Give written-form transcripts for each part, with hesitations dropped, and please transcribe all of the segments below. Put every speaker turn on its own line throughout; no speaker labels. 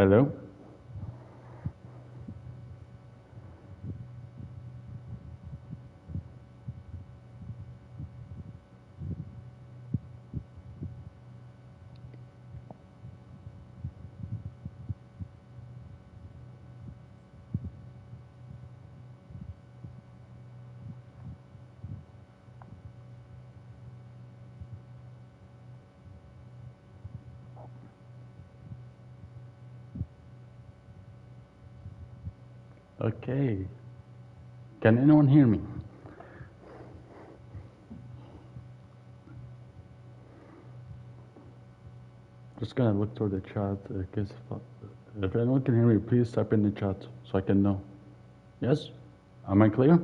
Hello? Okay. Can anyone hear me? Just gonna look through the chat. Cause if anyone can hear me, please type in the chat so I can know. Yes? Am I clear?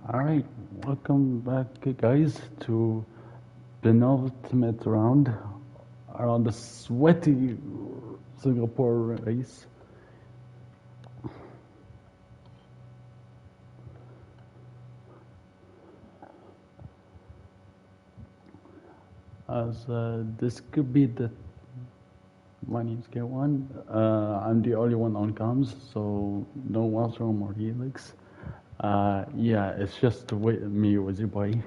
All right, welcome back, guys, to penultimate round around the sweaty Singapore race. As this could be the. My name's K1. I'm the only one on comms, so no Washroom or Helix. Yeah, it's just me, Wizzyboy.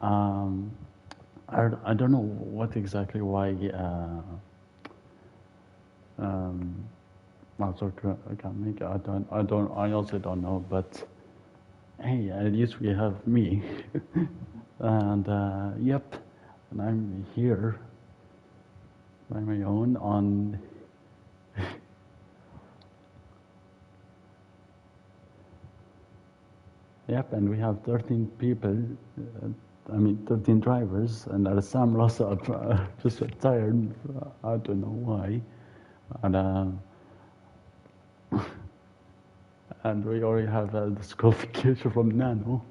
I don't know what exactly why Master can't make it. I also don't know, but hey, at least we have me. And yep, and I'm here by my own on. Yep, and we have 13 people, 13 drivers, and Sam Russell just retired. I don't know why. And, and we already have a disqualification from Nano.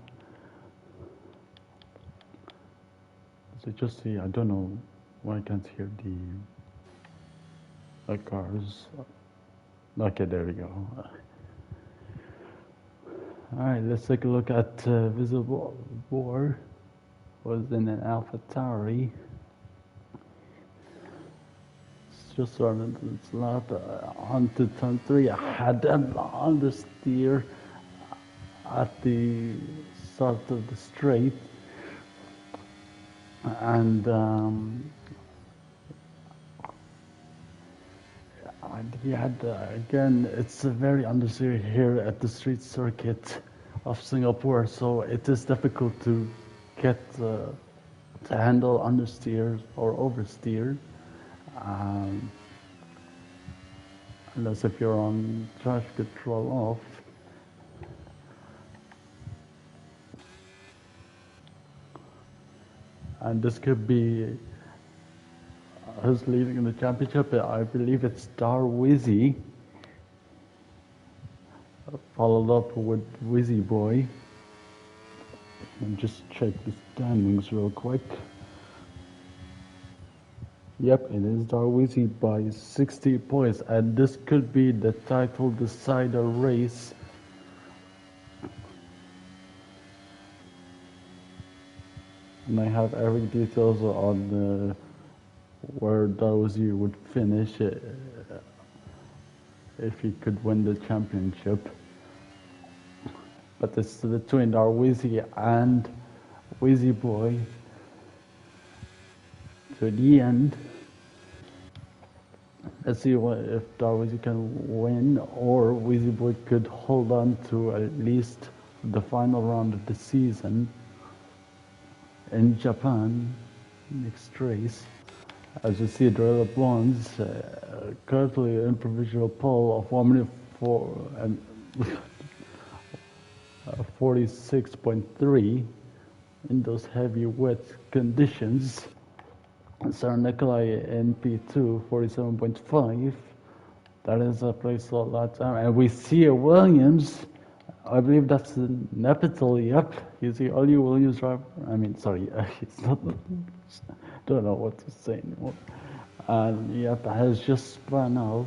So just see, I don't know why I can't hear the cars. Okay, there we go. All right, let's take a look at Wizzyboy. Was in an Alpha Tauri. It's just on its lap onto turn 3. I had them understeer at the start of the straight. And he had, again, it's a very understeer here at the street circuit of Singapore, so it is difficult to get to handle understeer or oversteer. Unless if you're on traction control off. And this could be who's leading in the championship. I believe it's Darwizzi, followed up with Wizzyboy. And just check the standings real quick. Yep, it is Darwizzi by 60 points, and this could be the title decider race. And I have every details on where Darwizzi would finish if he could win the championship. But it's between Darwizzi and Wizzyboy to the end. Let's see if Darwizzi can win or Wizzyboy could hold on to at least the final round of the season in Japan next race. As you see, Dorella Blondes currently in provisional pole of 1 minute 46.3 in those heavy wet conditions. Sarah Nicolai in P2, 47.5. That is a place a lot time. And we see Williams I believe that's an epitel, yep. He's the only Williams driver. I mean, sorry, it's not. Don't know what to say anymore. And yep, has just spun out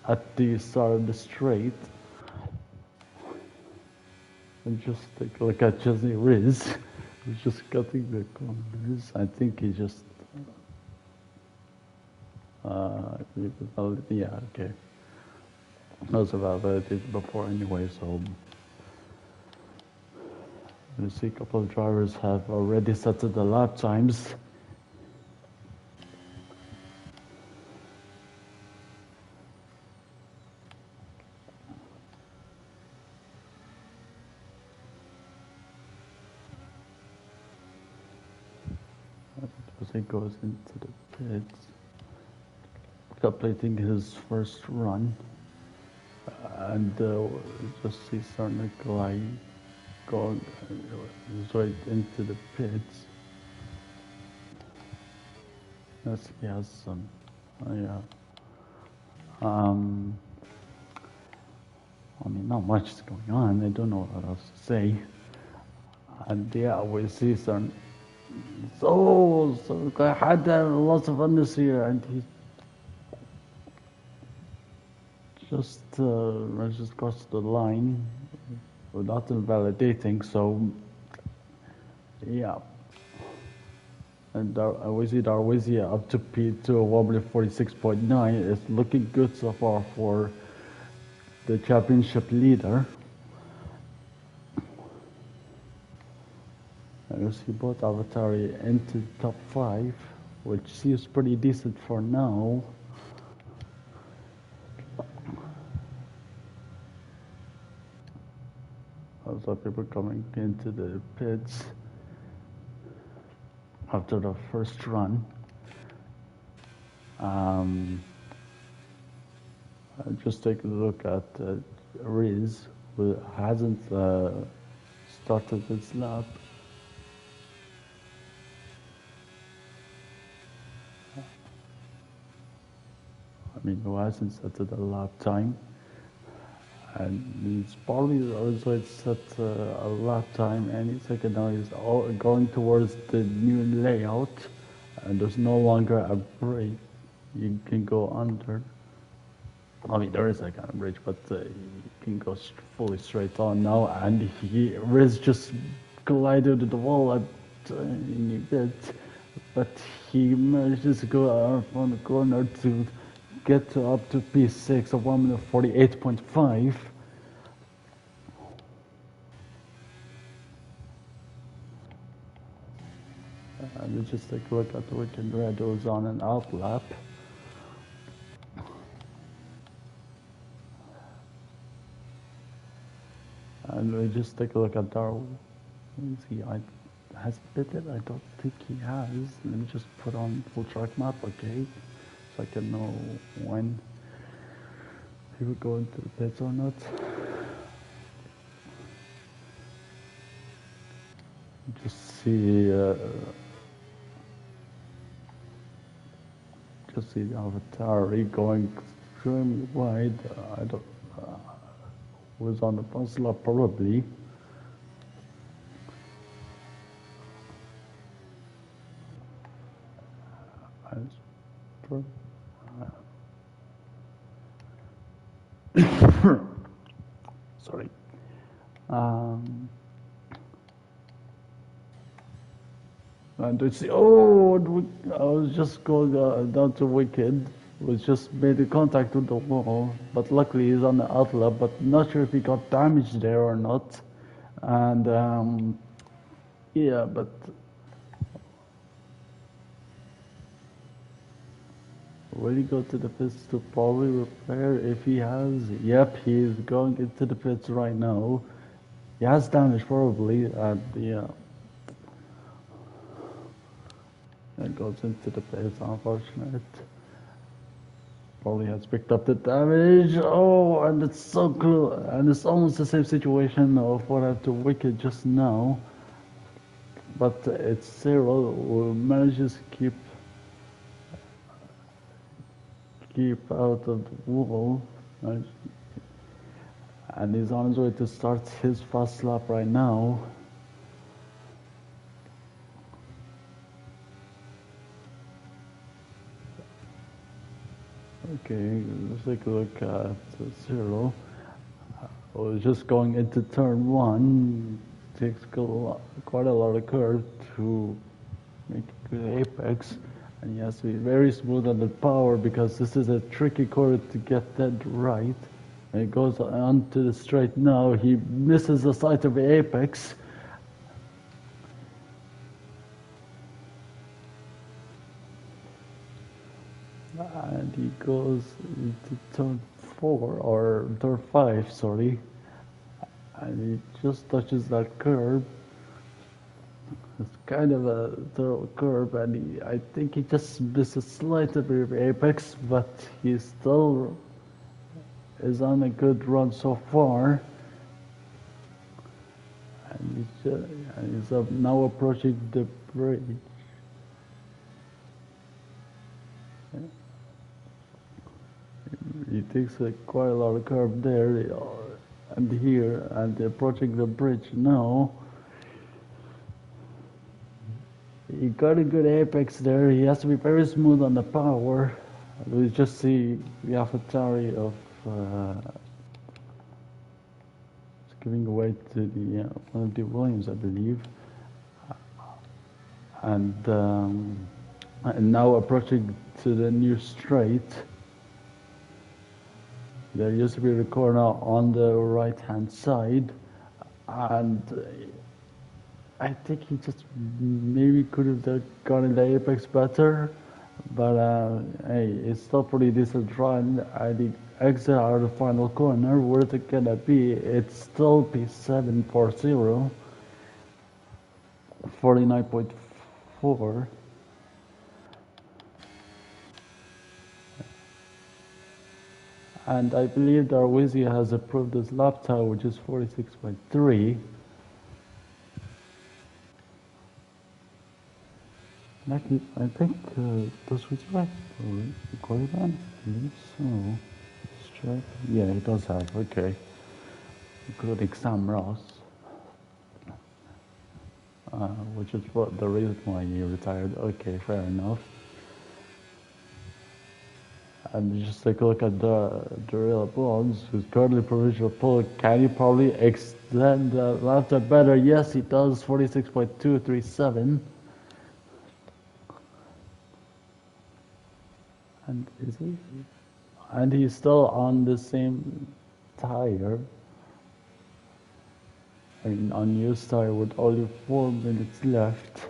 at the start of the straight. And just take a look at Chesney Riz. He's just cutting the corners. I think he just. I believe it's validated. Yeah, okay. Those are validated before anyway, so. You see a couple of drivers have already set the lap times. As he goes into the pits, completing his first run, and just see starting to glide, going right into the pits. Yes, he has some, yeah. I mean, not much is going on. I don't know what else to say. And yeah, we see some. So I had lots of unders here, and he just crossed the line without invalidating. So yeah, and we see Darwizzi up to P2 a wobbly 46.9. It's looking good so far for the championship leader. You see both Avatari into top 5, which seems pretty decent for now. Also, people coming into the pits after the first run. Just take a look at Riz, who hasn't started his lap. I mean, who hasn't set the lap time. And he's probably also set a lap time any second now. He's going towards the new layout, and there's no longer a break. You can go under. I mean, there is a kind of bridge, but you can go fully straight on now. And Riz just collided with the wall at a bit, but he manages to go around the corner to get to up to P6 of 1 minute 48.5. And let's just take a look at the weekend red was on an out lap. And we just take a look at Darwin. Has pitted? I don't think he has. Let me just put on full track map, okay? So I can know when he will go into the pits or not. Just see the Avatar going extremely wide. I don't. Was on the puzzler probably. Sorry. And it's I was just going down to Wicked. Was just made a contact with the wall, but luckily he's on the outlet. But not sure if he got damaged there or not. And yeah, but will he go to the pits to probably repair if he has? Yep, he's going into the pits right now. He has damage probably, and yeah. It goes into the pits, unfortunate. Probably has picked up the damage. Oh, and it's so cool. And it's almost the same situation of what I have to Wicked just now. But it's Cyril who manages to keep out of the wall. and he's on his way to start his fast lap right now. Okay, let's take a look at Cyril. Was just going into turn one. Takes quite a lot of curve to make a good apex, and he has to be very smooth on the power because this is a tricky corner to get that right. And he goes on to the straight now. He misses the sight of the apex. And he goes into turn four, or turn five, sorry. And he just touches that curb. It's kind of a thorough curb, and I think he just misses slightly of the apex, but he still is on a good run so far. And he's now approaching the bridge. He takes quite a lot of curve there, and here, and approaching the bridge now. He got a good apex there. He has to be very smooth on the power. We just see the AlphaTauri of giving away to the one of the Williams, I believe, and now approaching to the new straight. There used to be a corner on the right-hand side, and I think he just maybe could have gotten the apex better, but hey, it's still pretty decent run. And the exit out of the final corner, where's it gonna be? It's still P740, 49.4. And I believe Darwizzi has approved his lap time, which is 46.3. I think this was right. Recorded on? I believe so. Strike. Yeah, he does have. Okay. Including Sam Ross, which is what the reason why he retired. Okay, fair enough. And just take a look at the real Bonds, who's currently provisional pole. Can he probably extend the lap time better? Yes, he does. 46.237. And is he? And he's still on the same tire. I mean, unused tire with only 4 minutes left.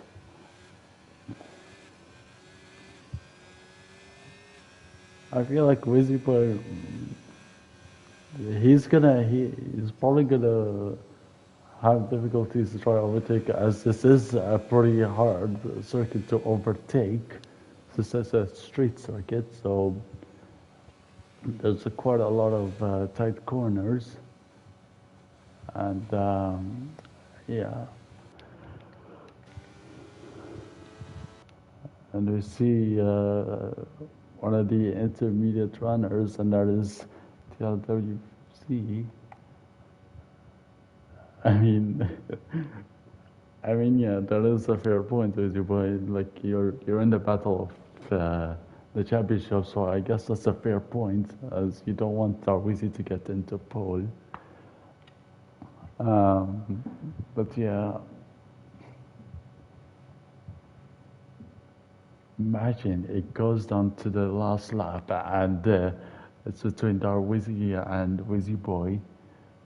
I feel like Wizzyboy, he's probably gonna have difficulties to try to overtake, as this is a pretty hard circuit to overtake. This is a street circuit, so there's quite a lot of tight corners, and yeah. And we see one of the intermediate runners, and that is Darwizzi. I mean, yeah, that is a fair point, Wizzyboy. Like you're in the battle of the championship, so I guess that's a fair point, as you don't want Darwizzi to get into pole. But yeah. Imagine it goes down to the last lap, and it's between Darwizzi and Wizzyboy,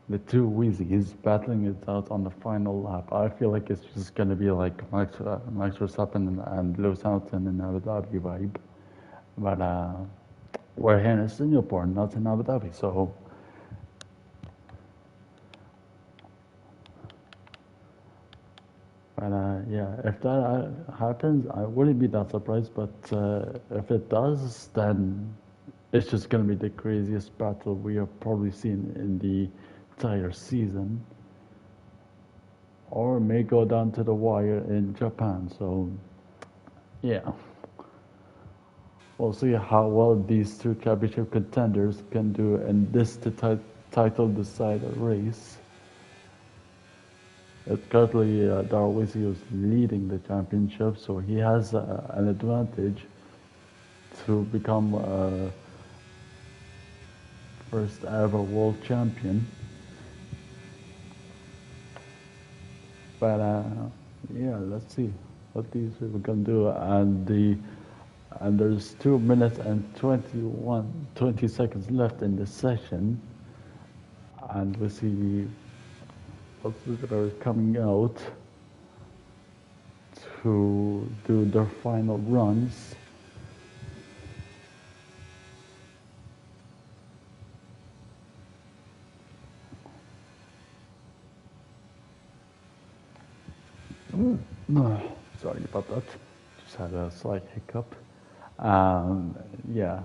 the two Wizzys battling it out on the final lap. I feel like it's just gonna be like Max Verstappen and Lewis Hamilton in Abu Dhabi vibe, but we're here in Singapore, not in Abu Dhabi, so. But yeah, if that happens, I wouldn't be that surprised. But if it does, then it's just going to be the craziest battle we have probably seen in the entire season. Or it may go down to the wire in Japan. So, yeah. We'll see how well these two championship contenders can do in this tight title decider race. It's currently Darwizzi is leading the championship, so he has an advantage to become first ever world champion. But yeah, let's see what these people can do. And there's 2 minutes and 20 seconds left in the session, and we see what's coming out to do their final runs. Sorry about that. Just had a slight hiccup. Yeah.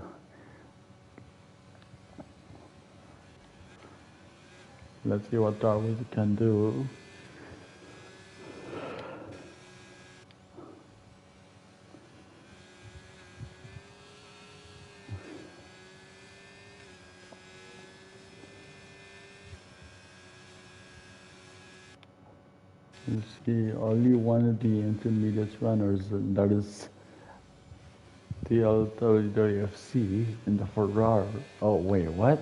Let's see what Darwizzi can do. You see only one of the intermediate runners, and that is the LWFC in the Ferrari. Oh wait, what?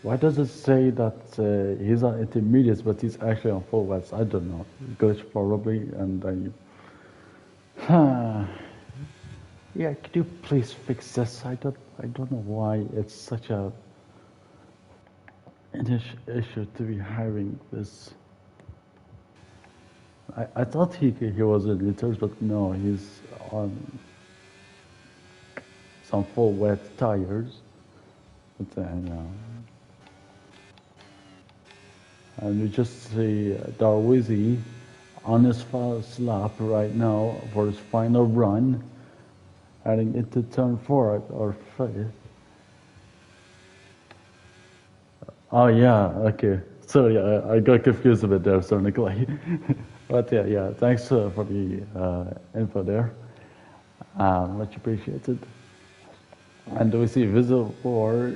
Why does it say that he's on intermediates, but he's actually on full wets? I don't know. Glitch probably, and yeah, could you please fix this? I don't know why it's such an issue to be hiring this. I thought he was in litters, but no, he's on some full wet tires. But and we just see Darwizzi on his first lap right now for his final run, heading into turn 4 or 5. Oh yeah, okay. Sorry, I got confused a bit there, Sir Nikolai. But yeah, thanks for the info there. Much appreciated. And we see Wizzyboy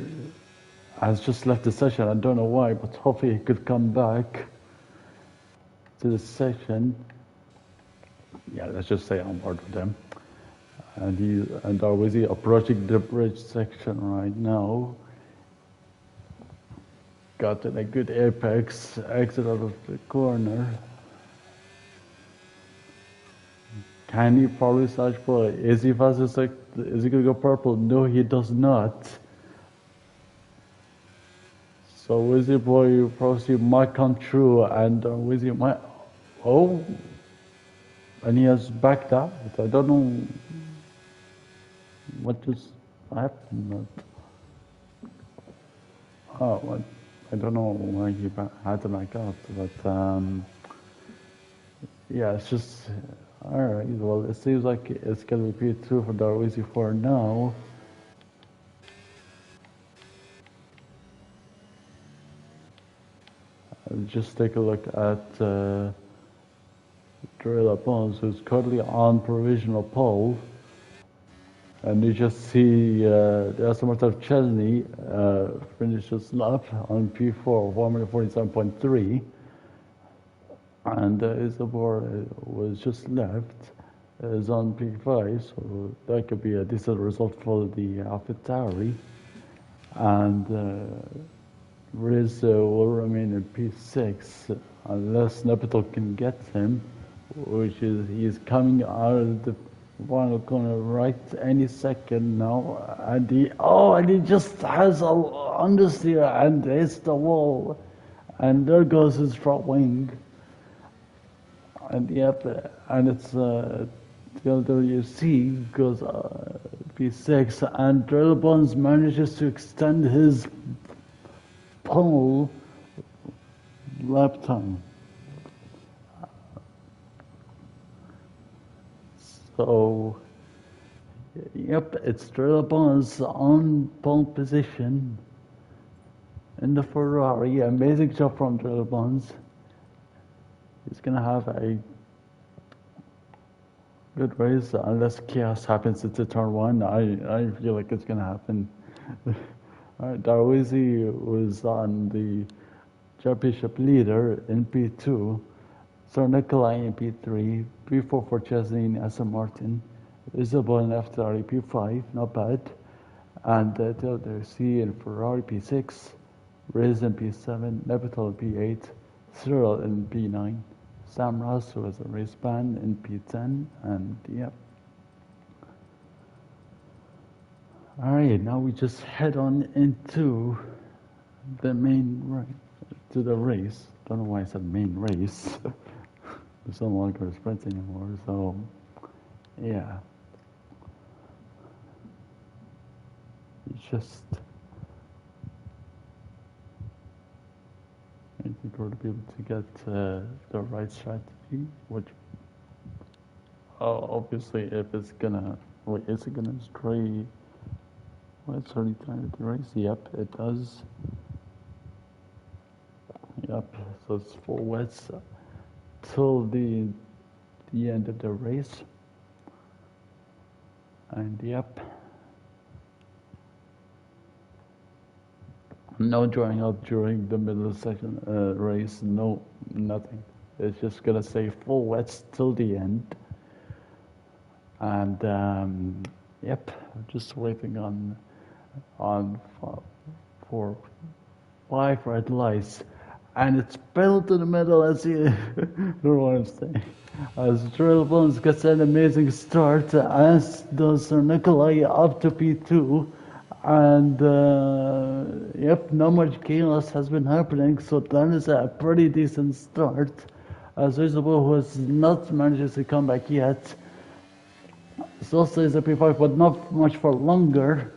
has just left the session. I don't know why, but hopefully he could come back to the session. Yeah, let's just say on board with them. And Darwizzi approaching the bridge section right now. Got in a good apex, exit out of the corner. Can he probably search for? Is he fast as like? Is he gonna go purple? No, he does not. So Wizzyboy probably might come true, and Wizzy might. Oh, and he has backed out. I don't know what just happened. Oh, what? I don't know why he had to back out, but yeah, it's just. Alright, well, it seems like it's going to be P2 for Darwizzi for now. Just take a look at Drilla Bones, who's currently on provisional pole. And you just see the Automotive Chesney finishes lap on P4, 147.3. And Isabor was just left, is on P5, so that could be a decent result for the AlphaTauri. And Riz will remain in P6 unless Nepital can get him, which is he's coming out of the final corner right any second now. And he just has a understeer and hits the wall, and there goes his front wing. And yep, and it's the LWC goes P6, and Drillbones manages to extend his pole lap time. So, yep, it's Drillbones on pole position in the Ferrari. Amazing job from Drillbones. He's going to have a good race unless chaos happens into turn 1. I feel like it's going to happen. Darwizzi was on the championship leader in P2, Sir Nikolai in P3, P4 for Chesney Aston Martin, Wizzyboy in Ferrari P5, not bad, and Darwizzi in Ferrari P6, Riz in P7, Nepital in P8, Cyril in P9, Sam Ross, who was a race ban, in P10, and yep. Alright, now we just head on into the to the race. Don't know why I said main race. It's no longer a sprint anymore, so yeah. Just I think we're to be able to get the right strategy, which obviously if it's gonna, wait, is it gonna stray? Well, it's already time of the race. Yep, it does. Yep, so it's full wets till the end of the race. And yep, no drawing up during the middle section race. No, nothing. It's just gonna say full wets till the end. And yep, just waiting for 5 red lights, and it's built in the middle as you don't know what I'm saying. As Drill Bones gets an amazing start, as does Sir Nikolai up to P2, and yep, not much chaos has been happening, so that is a pretty decent start. As Wizzyboy has not managed to come back yet, still stays at P5, but not much for longer.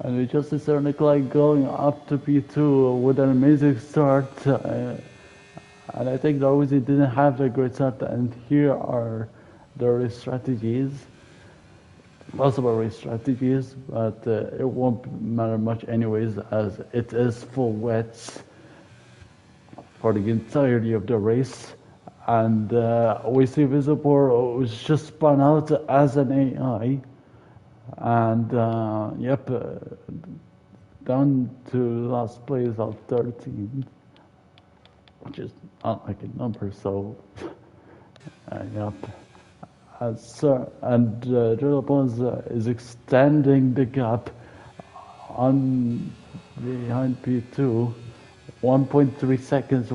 And we just see Sir Nikolai going up to P2 with an amazing start. And I think Darwizzi didn't have a great start. And here are the race strategies. Possible race strategies, but it won't matter much anyways, as it is full wets for the entirety of the race. And we see Wizzyboy was just spun out as an AI. And yep, down to last place of 13, which is not like a number, so yep. And Drill Bones is extending the gap on behind P2. 1.3 seconds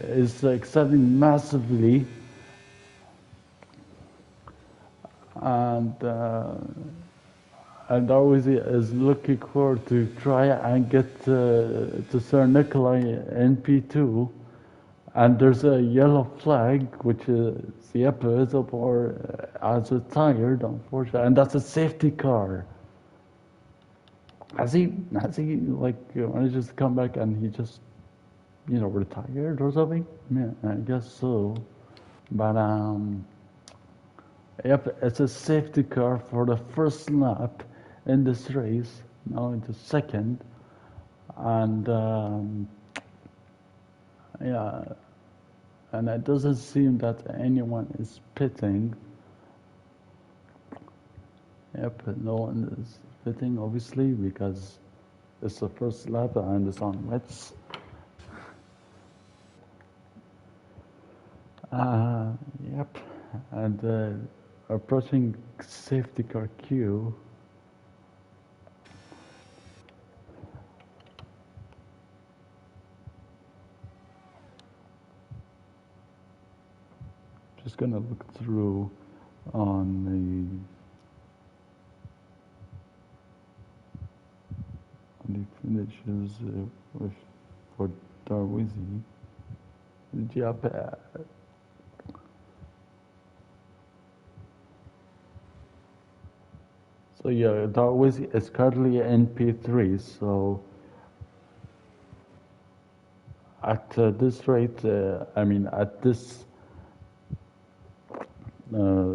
is extending massively. And Darwizzi is looking forward to try and get to Sir Nikolai in P2. And there's a yellow flag, which is the episode or as retired, unfortunately. And that's a safety car. Has he like managed to come back and he just, retired or something? Yeah, I guess so. But yep, it's a safety car for the first lap in this race, now into second, and yeah, and it doesn't seem that anyone is pitting. Yep, no one is pitting, obviously, because it's the first lap and it's on wets. Yep, and approaching safety car queue. Just gonna look through on the finishes for Darwizzi. Yep. So yeah, Darwizzi is currently in P3. So at this rate, at this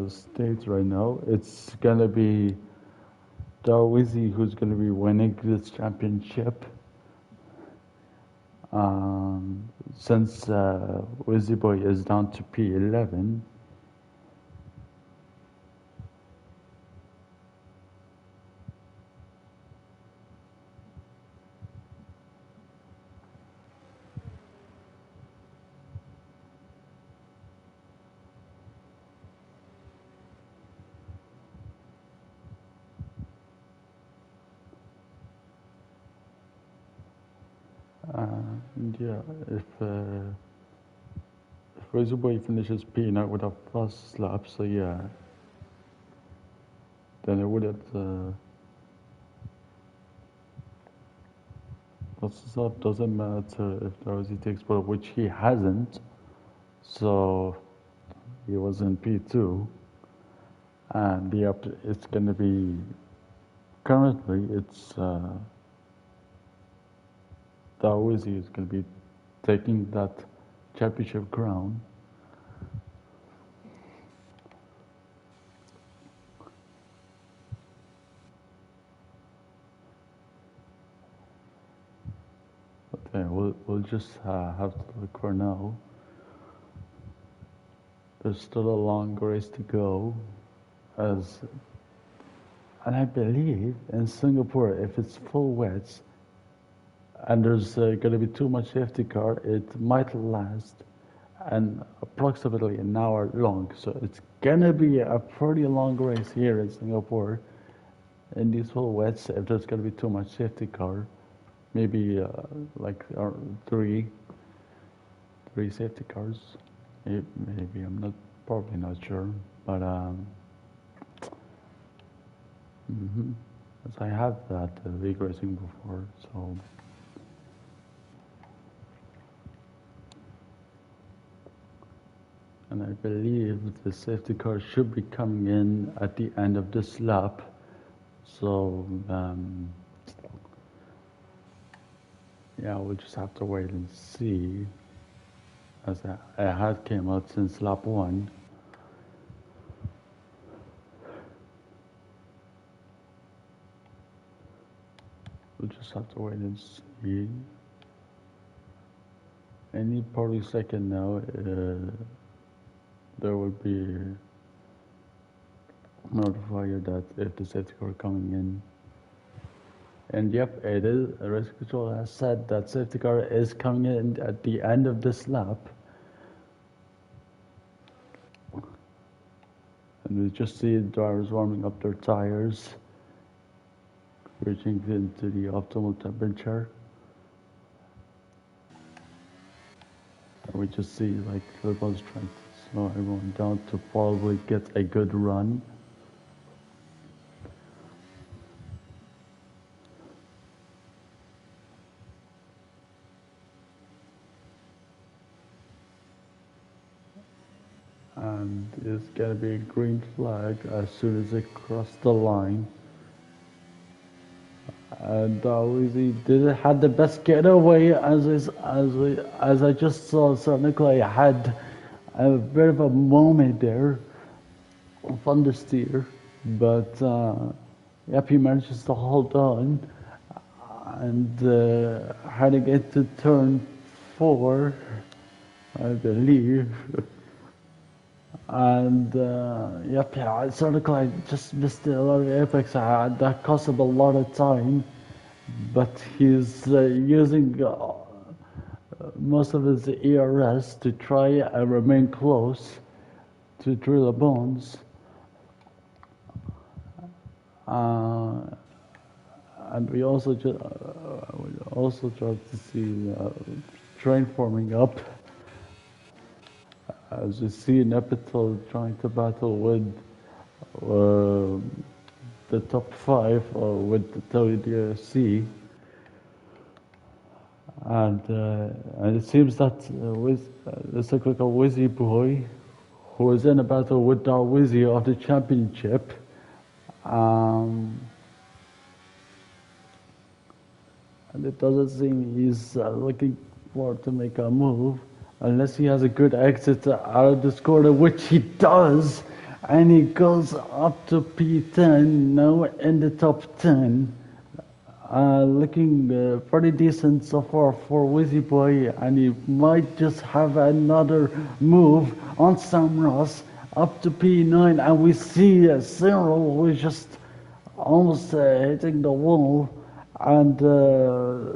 stage right now, it's gonna be Darwizzi who's gonna be winning this championship. Since Wizzyboy is down to P11. And yeah, if Wizzyboy finishes Peanut with a fast slap, so yeah, then it wouldn't. Fast slap doesn't matter if Darwizzi takes pole, which he hasn't. So he was in P2, and yep, it's gonna be currently it's Darwizzi is gonna be taking that championship crown. Okay, we'll just have to look for now. There's still a long race to go, and I believe in Singapore, if it's full wets and there's going to be too much safety car, it might last approximately an hour long. So it's going to be a pretty long race here in Singapore in these full wets. If there's going to be too much safety car, maybe like three safety cars. Maybe I'm probably not sure, but as I have that league racing before, so. And I believe the safety car should be coming in at the end of this lap, so yeah, we'll just have to wait and see. As I had came out since lap 1. We'll just have to wait and see. Any probably second now, there will be notifier that if the safety car coming in. And yep, it is. Race control has said that safety car is coming in at the end of this lap. And we just see drivers warming up their tires, reaching into the optimal temperature. And we just see like Philippo's trying to slow everyone down to probably get a good run. And it's gonna be a green flag as soon as it crossed the line. And Darwizzi had the best getaway as I just saw. So Nikolai had a bit of a moment there of understeer, but yep, he manages to hold on and heading into turn 4, I believe. And yep, yeah, Nikolai just missed a lot of apex. That cost him a lot of time, but he's using most of his ERS to try and remain close to drill the bones. And we also start to see train forming up. As you see Nepital trying to battle with the top 5 with the WDRC. And it seems that with the cyclical Wizzyboy, who is in a battle with Darwizzi of the championship, and it doesn't seem he's looking forward to make a move unless he has a good exit out of this corner, which he does, and he goes up to P10, now in the top 10. Looking pretty decent so far for Wizzyboy, and he might just have another move on Sam Ross up to P9, and we see Cyril who is just almost hitting the wall, and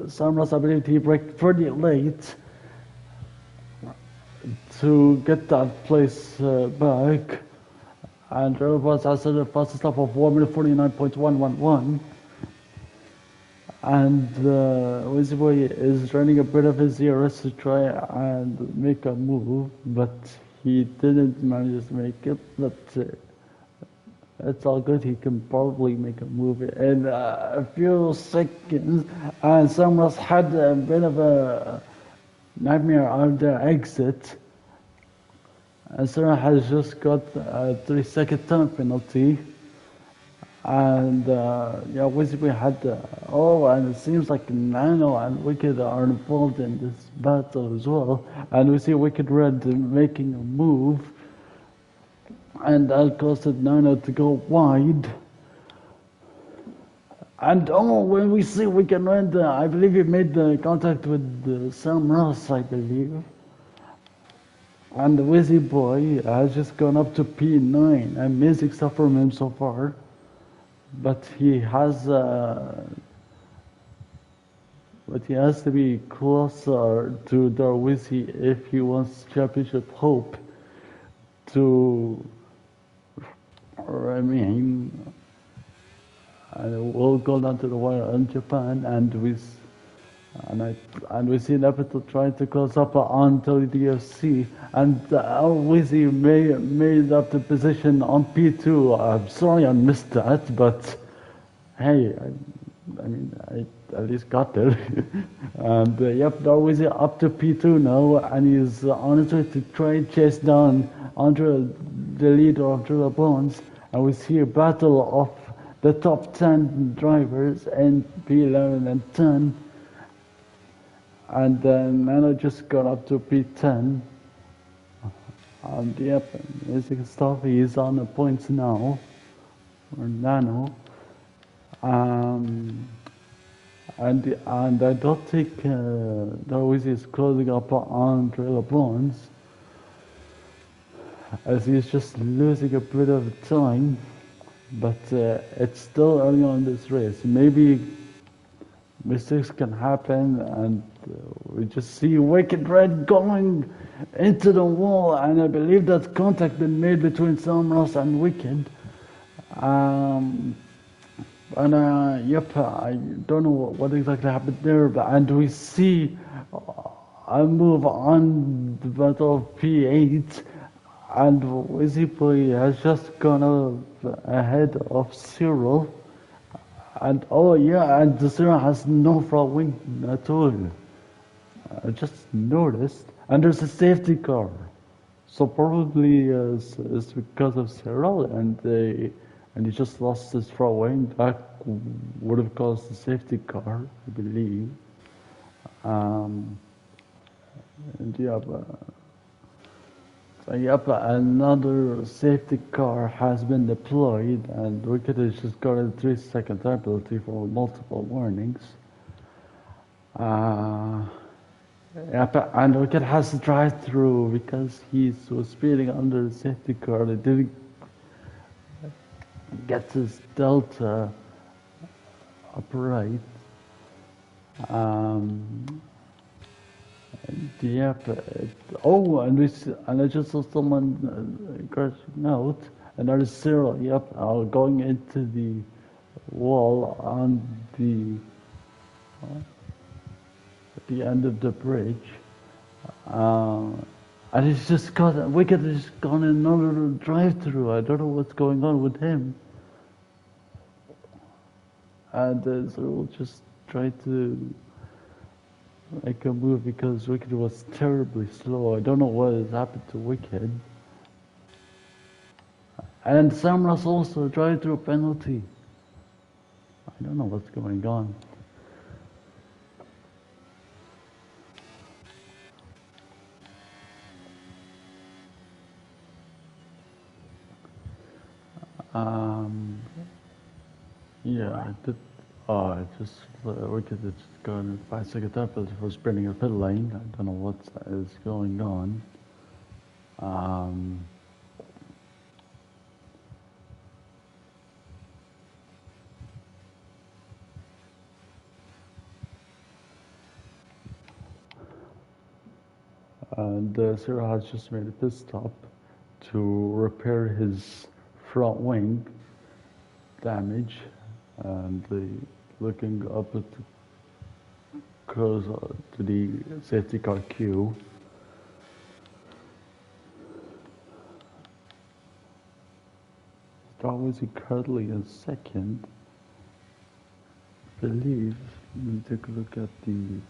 Sam Ross, I believe he braked pretty late to get that place back, and Darwizzi has a fastest lap of 1 minute 49.111. And Wizzyboy is running a bit of his ears to try and make a move, but he didn't manage to make it. But it's all good. He can probably make a move in a few seconds. And Samras had a bit of a nightmare on the exit. And Sarah has just got a 3-second time penalty. And yeah, Wizzyboy had and it seems like Nano and Wicked are involved in this battle as well. And we see Wicked Red making a move, and that caused Nano to go wide. And when we see Wicked Red, I believe he made the contact with Sam Ross, I believe. And the Wizzyboy has just gone up to P9. Amazing stuff from him so far. But he has to be closer to Darwizzi if he wants championship hope to remain. And we'll go down to the wire on Japan, and we see Nepeta trying to close up onto the DFC, and Wizzy made up the position on P2. I'm sorry I missed that, but hey, I at least got there. And yep, Darwizzi up to P2 now, and he's on his way to try and chase down Andre, the leader of Driller Bones, and we see a battle of the top 10 drivers in P11 and 10. And Nano just got up to P10. And yep, amazing stuff. He's on the points now for Nano. And I don't think Darwizzi is closing up on Driller Bones, as he's just losing a bit of time. But it's still early on in this race. Maybe mistakes can happen, and we just see Wicked Red going into the wall, and I believe that contact been made between Samras and Wicked. Yep, I don't know what exactly happened there, and we see a move on the battle of P8, and Wizzyboy has just gone up ahead of Cyril. And and the Cyril has no front wing at all. I just noticed. And there's a safety car. So probably it's because of Cyril, and he just lost his front wing. That would have caused the safety car, I believe. And another safety car has been deployed, and Wicked has just got a 3-second time penalty for multiple warnings. And Wicked has to drive through because he was speeding under the safety car. He didn't get his delta upright. And I just saw someone crashing out. Another Cyril, going into the wall on at the end of the bridge. And he's just Wicked has gone another drive-through. I don't know what's going on with him. And Cyril just tried to make a move because Wicked was terribly slow. I don't know what has happened to Wicked. And Samras also tried through a penalty. I don't know what's going on. Wicked has gone 5-second time penalty for sprinting a pit lane. I don't know what is going on. And Cyril has just made a pit stop to repair his front wing damage, and looking up at the close to the safety car queue. Darwizzi currently in second. I believe. Let me take a look at the.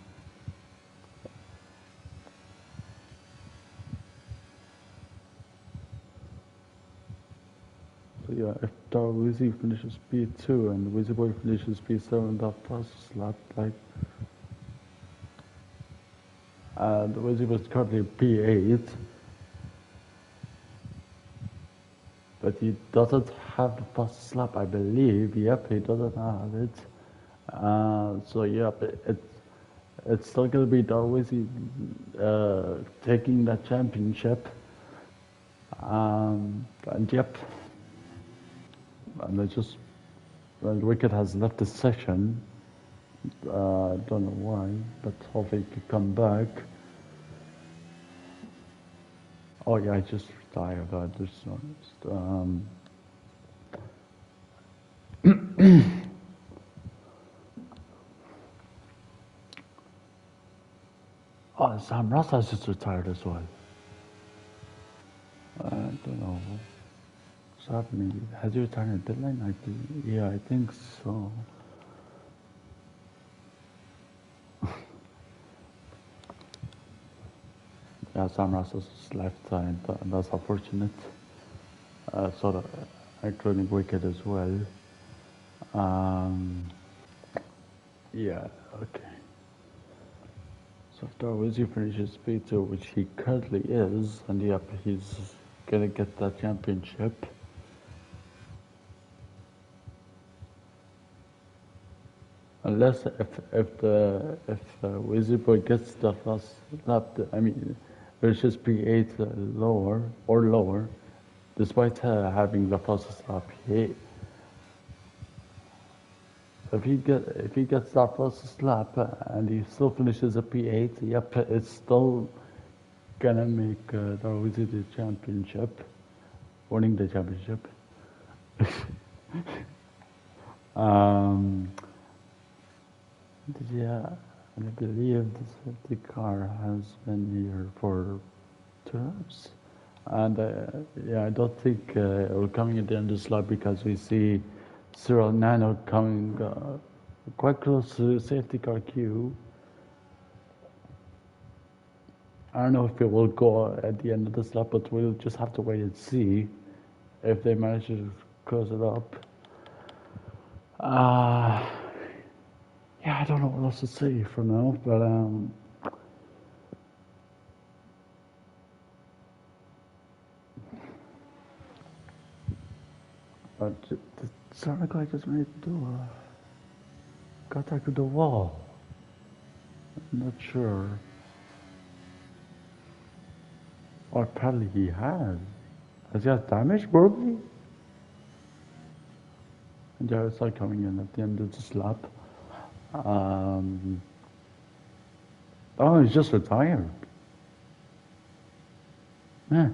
So yeah, if Darwizzi finishes P2 and Wizzyboy finishes P7, that first lap, like, and Wizzy was currently P8, but he doesn't have the fastest lap, I believe. Yep, he doesn't have it. So yep, it's still gonna be Darwizzi taking that championship. And yep, and they just, and Wicked has left the session. Don't know why, but hopefully he could come back. Oh yeah, I just retired. I just noticed. Oh, Sam Russell's just retired as well. I don't know. What's happening? Has he retired at deadline? Yeah, I think so. Yeah, Sam Russell's left, and that's unfortunate. Sort of, including Wicked as well. Yeah, okay. So if Darwizzi finishes P2, which he currently is, and yep, he's gonna get that championship. Unless if Wizzyboy gets the first lap, I mean, finishes P8 lower or lower, despite having the fastest lap, if he gets that fastest lap and he still finishes a P8, yep, it's still gonna make Darwizzi the championship, winning the championship. Yeah, I believe the safety car has been here for 2 laps. And yeah, I don't think we're coming at the end of this lap because we see Cyril Nano coming quite close to the safety car queue. I don't know if it will go at the end of this lap, but we'll just have to wait and see if they manage to close it up. Yeah, I don't know what else to say for now, but the Sonic guy just made it do a contact with the wall. I'm not sure. Or apparently he has. Has he had damage, probably? And yeah, it's like coming in at the end of this lap. Oh, he's just retired. Yeah.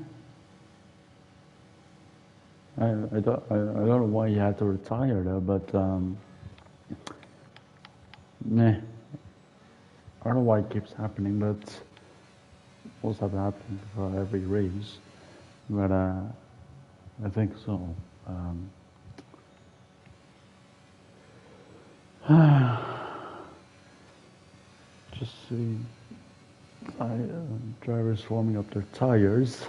I don't know why he had to retire though, but nah. I don't know why it keeps happening, but most have happened for every race. But I think so. Just see drivers warming up their tires.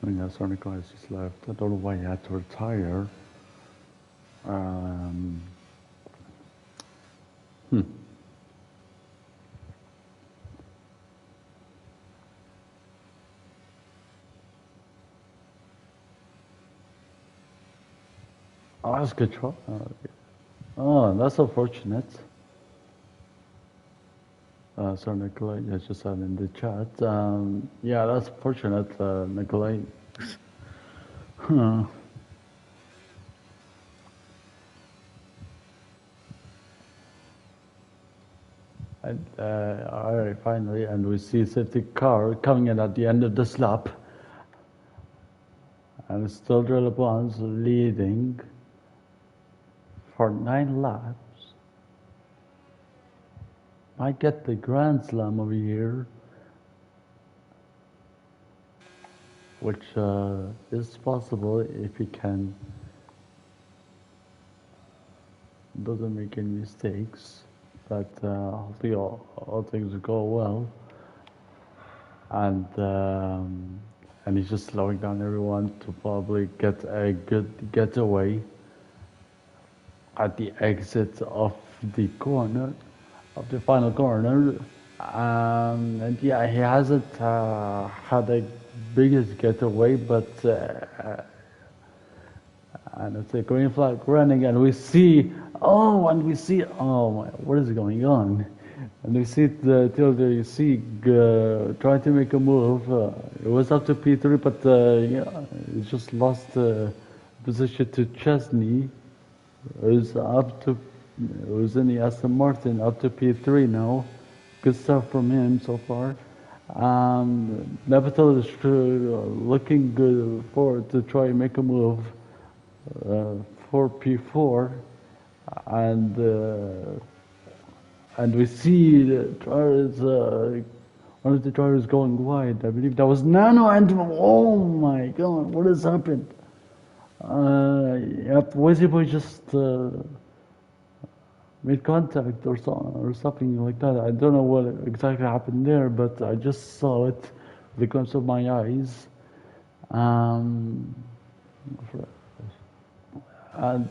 I mean, that's only guys just left. I don't know why he had to retire. Oh, that's good try. Oh, that's unfortunate. So Nikolai, I just said in the chat. Yeah, that's fortunate, Nikolai. Huh. And, all right, finally, and we see safety car coming in at the end of this lap, and it's still Drillabon's leading for 9 laps. Might get the Grand Slam over here, which is possible if he can doesn't make any mistakes. But hopefully all things will go well. And he's just slowing down everyone to probably get a good getaway at the exit of the corner, of the final corner. And yeah, he hasn't had a biggest getaway, but and it's a green flag running, and we see, oh my, what is going on? And we see the TLDC trying to make a move. It was up to P3, but yeah, he just lost position to Chesney. It was in the Aston Martin up to P3 now. Good stuff from him so far. Nevital is looking good forward to try and make a move for P4, and we see the drivers, one of the drivers going wide. I believe that was Nano, and oh my god, what has happened? Yep, Wizzyboy just made contact or something like that. I don't know what exactly happened there, but I just saw it with the glimpse of my eyes. And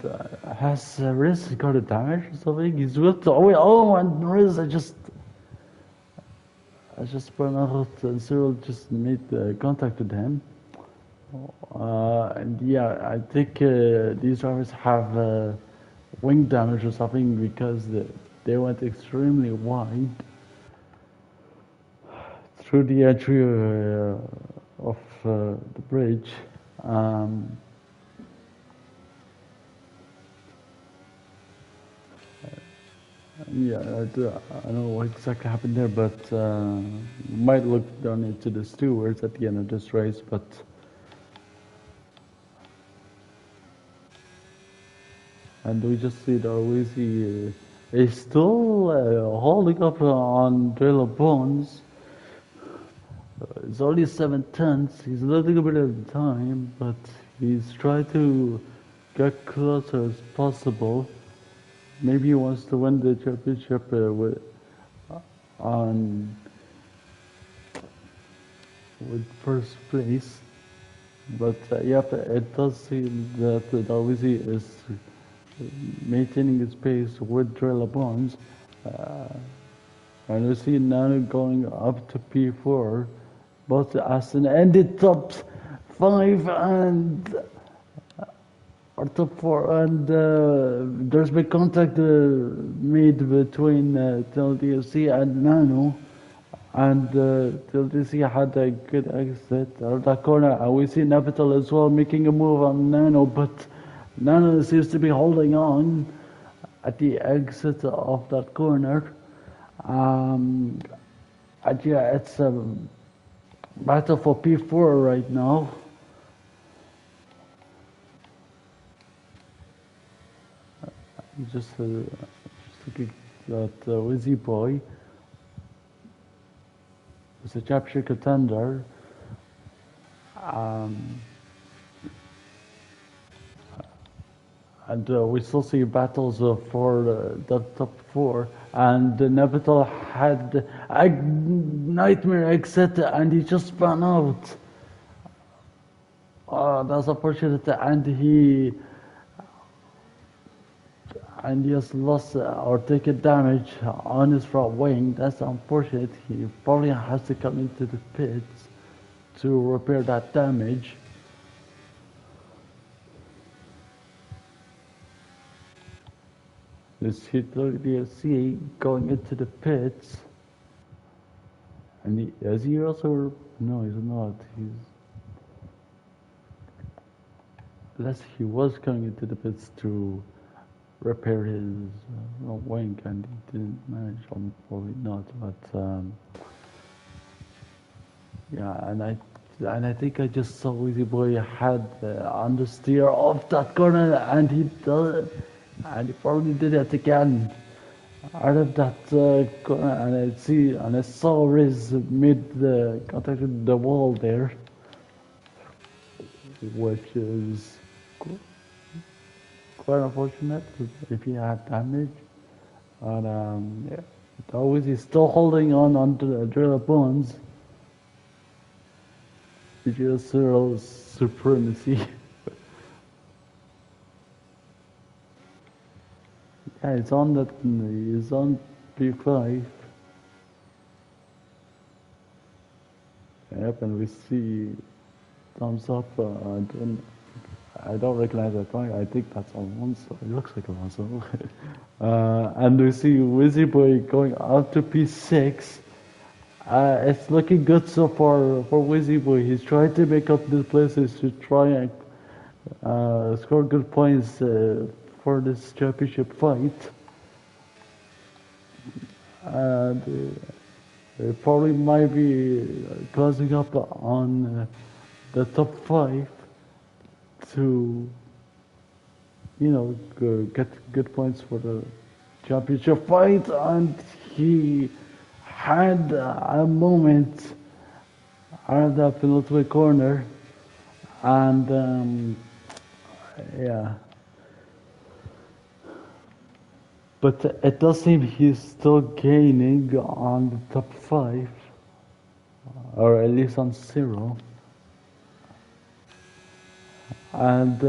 has Riz got a damage or something? He's whipped away. Oh, and Riz, I just spun out, and Cyril just made contact with him. And yeah, I think these drivers have wing damage or something because they went extremely wide through the entry of the bridge. Yeah, I don't know what exactly happened there, but we might look down into the stewards at the end of this race, but and we just see Darwizzi is still holding up on Driller Bones. It's only 7/10. He's losing a bit of time, but he's trying to get closer as possible. Maybe he wants to win the championship with first place. But yep, it does seem that Darwizzi is maintaining his pace with Drilla Bones. And we see now going up to P4. Both Aston ended top 5 and or top 4, and there's been contact made between TLDC and Nano, and TLDC had a good exit out of that corner, and we see Navital as well making a move on Nano, but Nano seems to be holding on at the exit of that corner. And yeah, it's a battle for P4 right now. Just looking at Wizzyboy. It's a championship contender. And we still see battles for the top 4. And Nevital had a nightmare exit and he just spun out. That's unfortunate. And he has lost or taken damage on his front wing. That's unfortunate. He probably has to come into the pits to repair that damage. This hit DLC going into the pits. And is he also? No, he's not. Unless he was coming into the pits to repair his wing, and he didn't manage. Or probably not. But yeah, and I think I just saw Wizzyboy had the understeer of that corner, and he does it, and he probably did it again out of that corner, and I saw Riz made the contact with the wall there, which is quite unfortunate if he had damage. But yeah, always he's still holding on to the drill bones. It's just Cyril's supremacy. Yeah, it's on that. It's on P5. Yep, and we see thumbs up. I don't recognize that point. I think that's Alonso. It looks like Alonso. And we see Wizzyboy going up to P6. It's looking good so far for Wizzyboy. He's trying to make up the places to try and score good points for this championship fight. And it probably might be closing up on the top 5 to, get good points for the championship fight. And he had a moment out of that penultimate corner, and yeah. But it does seem he's still gaining on the top 5, or at least on 0. And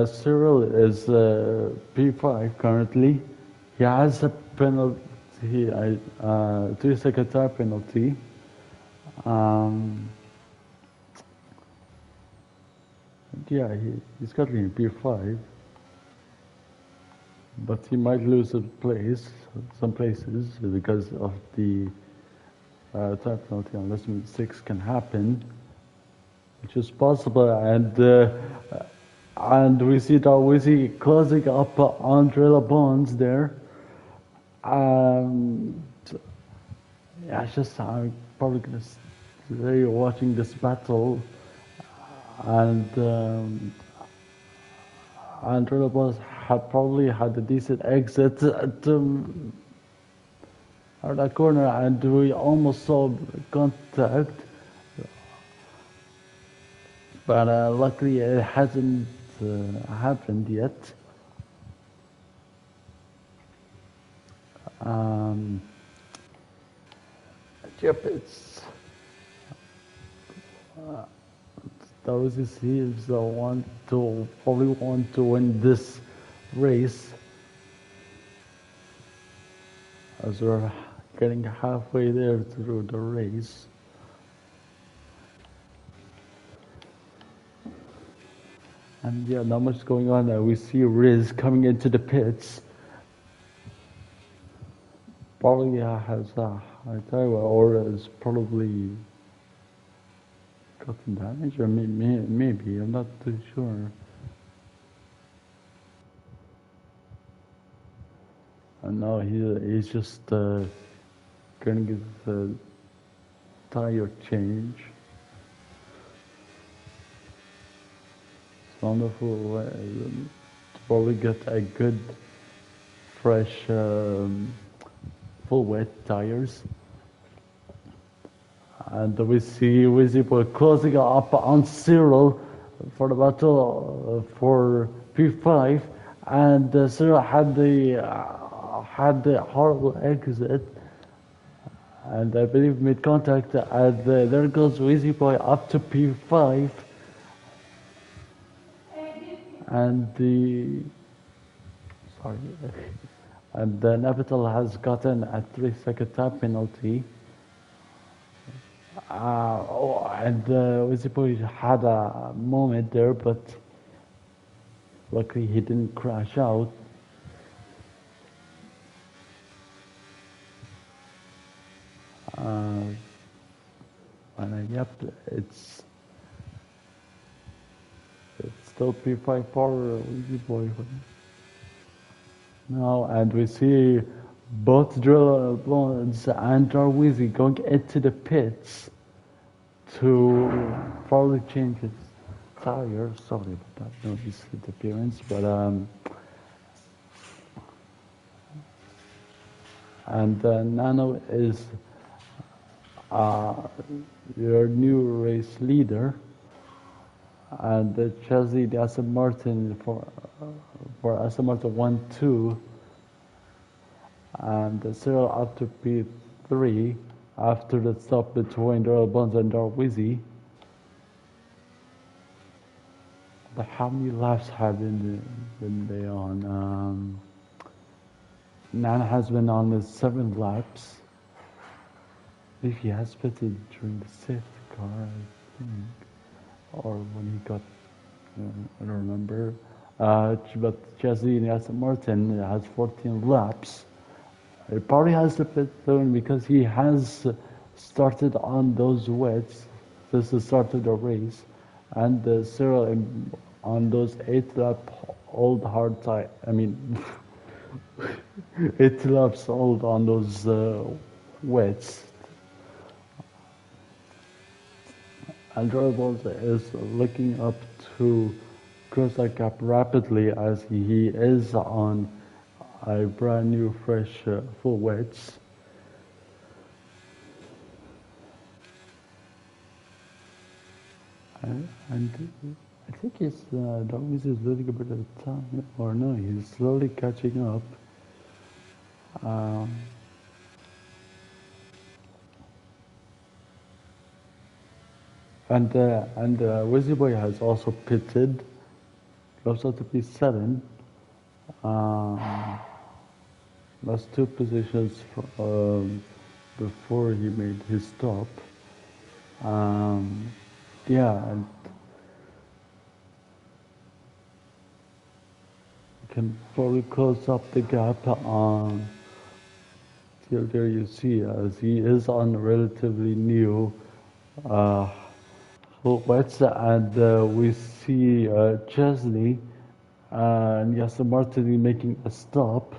Cyril is P5 currently. He has a penalty, 3-second time penalty. Yeah, he's currently in P5, but he might lose some places because of the time penalty, unless 6 can happen, which is possible. And we see Darwizzi closing up on Drilla Bones there. Yeah, it's just I'm probably gonna stay watching this battle. And Drilla Bones probably had a decent exit at that corner, and we almost saw contact. But luckily it hasn't happened yet. Yep, it's Darwizzi is the one to probably want to win this race, as we're getting halfway there through the race. And yeah, not much going on there. We see Riz coming into the pits. Probably has a tire, or is probably gotten damage, or maybe, I'm not too sure. And now he's just getting his tire change. It's wonderful to probably get a good, fresh, full wet tires. And we see Wizzyboy closing up on Cyril for the battle for P5, and Cyril had the horrible exit, and I believe made contact, and there goes Wizzyboy up to P5, and the Navital has gotten a 3-second time penalty. And Wizzyboy had a moment there, but luckily he didn't crash out. Uh, yep, it's still P5 power Wizzyboy. Now, and we see both Drill Blondes and Darwizzi going into the pits to probably change his tire. Sorry about that noise interference, but and Nano is uh, your new race leader, and Chelsea the Aston Martin for Aston Martin 1-2, and Cyril up to P3 after the stop between Darrell Bonds and Darwizzi. But how many laps have been they on? Nana has been on the 7 laps. I believe he has pitted during the 6th car, I think, or when he got, I don't remember. But Chelsea in Aston Martin has 14 laps. He probably has to pit soon because he has started on those wets since the start of the race, and Cyril on those 8-lap old hard tire. I mean, 8 laps old on those wets. And Darwizzi is looking up to cross that gap rapidly as he is on a brand new fresh full wets. And I think Darwizzi is losing a bit of time, or no, he's slowly catching up. And Wizzyboy has also pitted, goes up to P7. Lost 2 positions before he made his stop. Yeah, and can probably close up the gap on. There you see, as he is on relatively new full wets, and we see Chesney and Aston Martin making a stop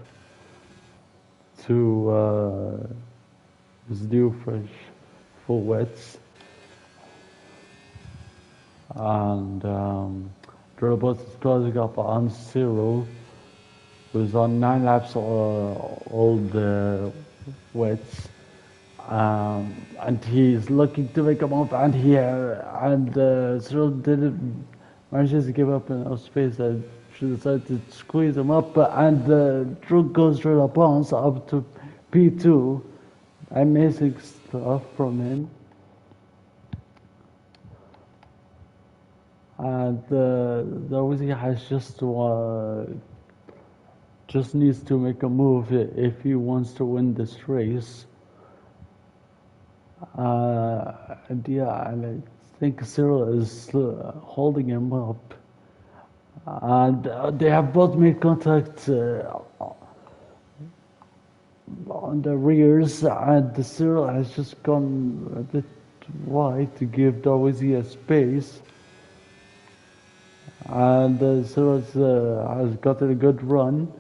to his new fresh full wets. And Darwizzi is closing up on Cyril, who's on 9 laps old wets. And he's looking to make a move, and Cyril didn't manage to give up enough space, and she decided to squeeze him up, and Drew goes through the bounce up to P2. Amazing stuff from him. And Darwizzi has just needs to make a move if he wants to win this race. And I think Cyril is holding him up. And they have both made contact on the rears, and Cyril has just gone a bit wide to give Darwizzi a space. And Cyril has gotten a good run,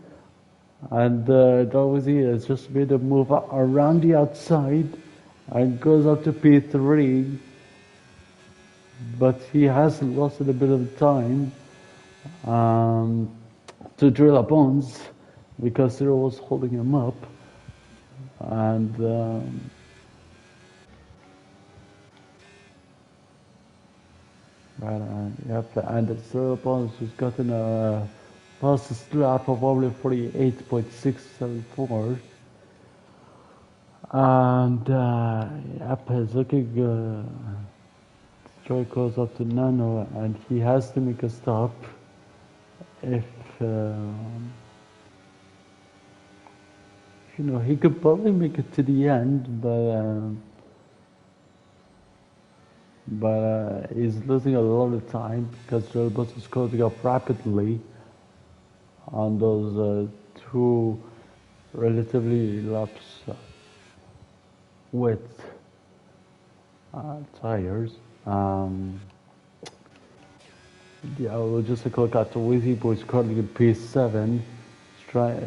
and Darwizzi has just made a move around the outside and goes up to P3, but he has lost a bit of time to drill up bones because Cyril was holding him up, and and Cyril Bones has gotten a fastest lap of only 48.674. And he's looking Troy goes up to Nano, and he has to make a stop if he could probably make it to the end, but he's losing a lot of time because Darwizzi is closing up rapidly on those 2 relatively laps with tires. Yeah, we'll just take a look at the Wizzyboy's currently in P7, try,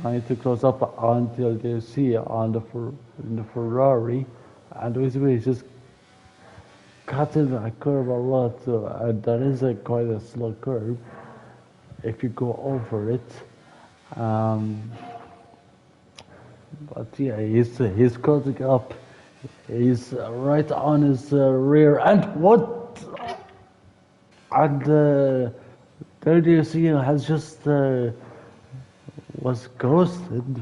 trying to close up until they see on in the Ferrari, and Wizzyboy is just cutting that curve a lot, and that is quite a slow curve if you go over it. Um, but yeah, he's closing up. He's right on his rear, and what? And Darwizzi has just was ghosted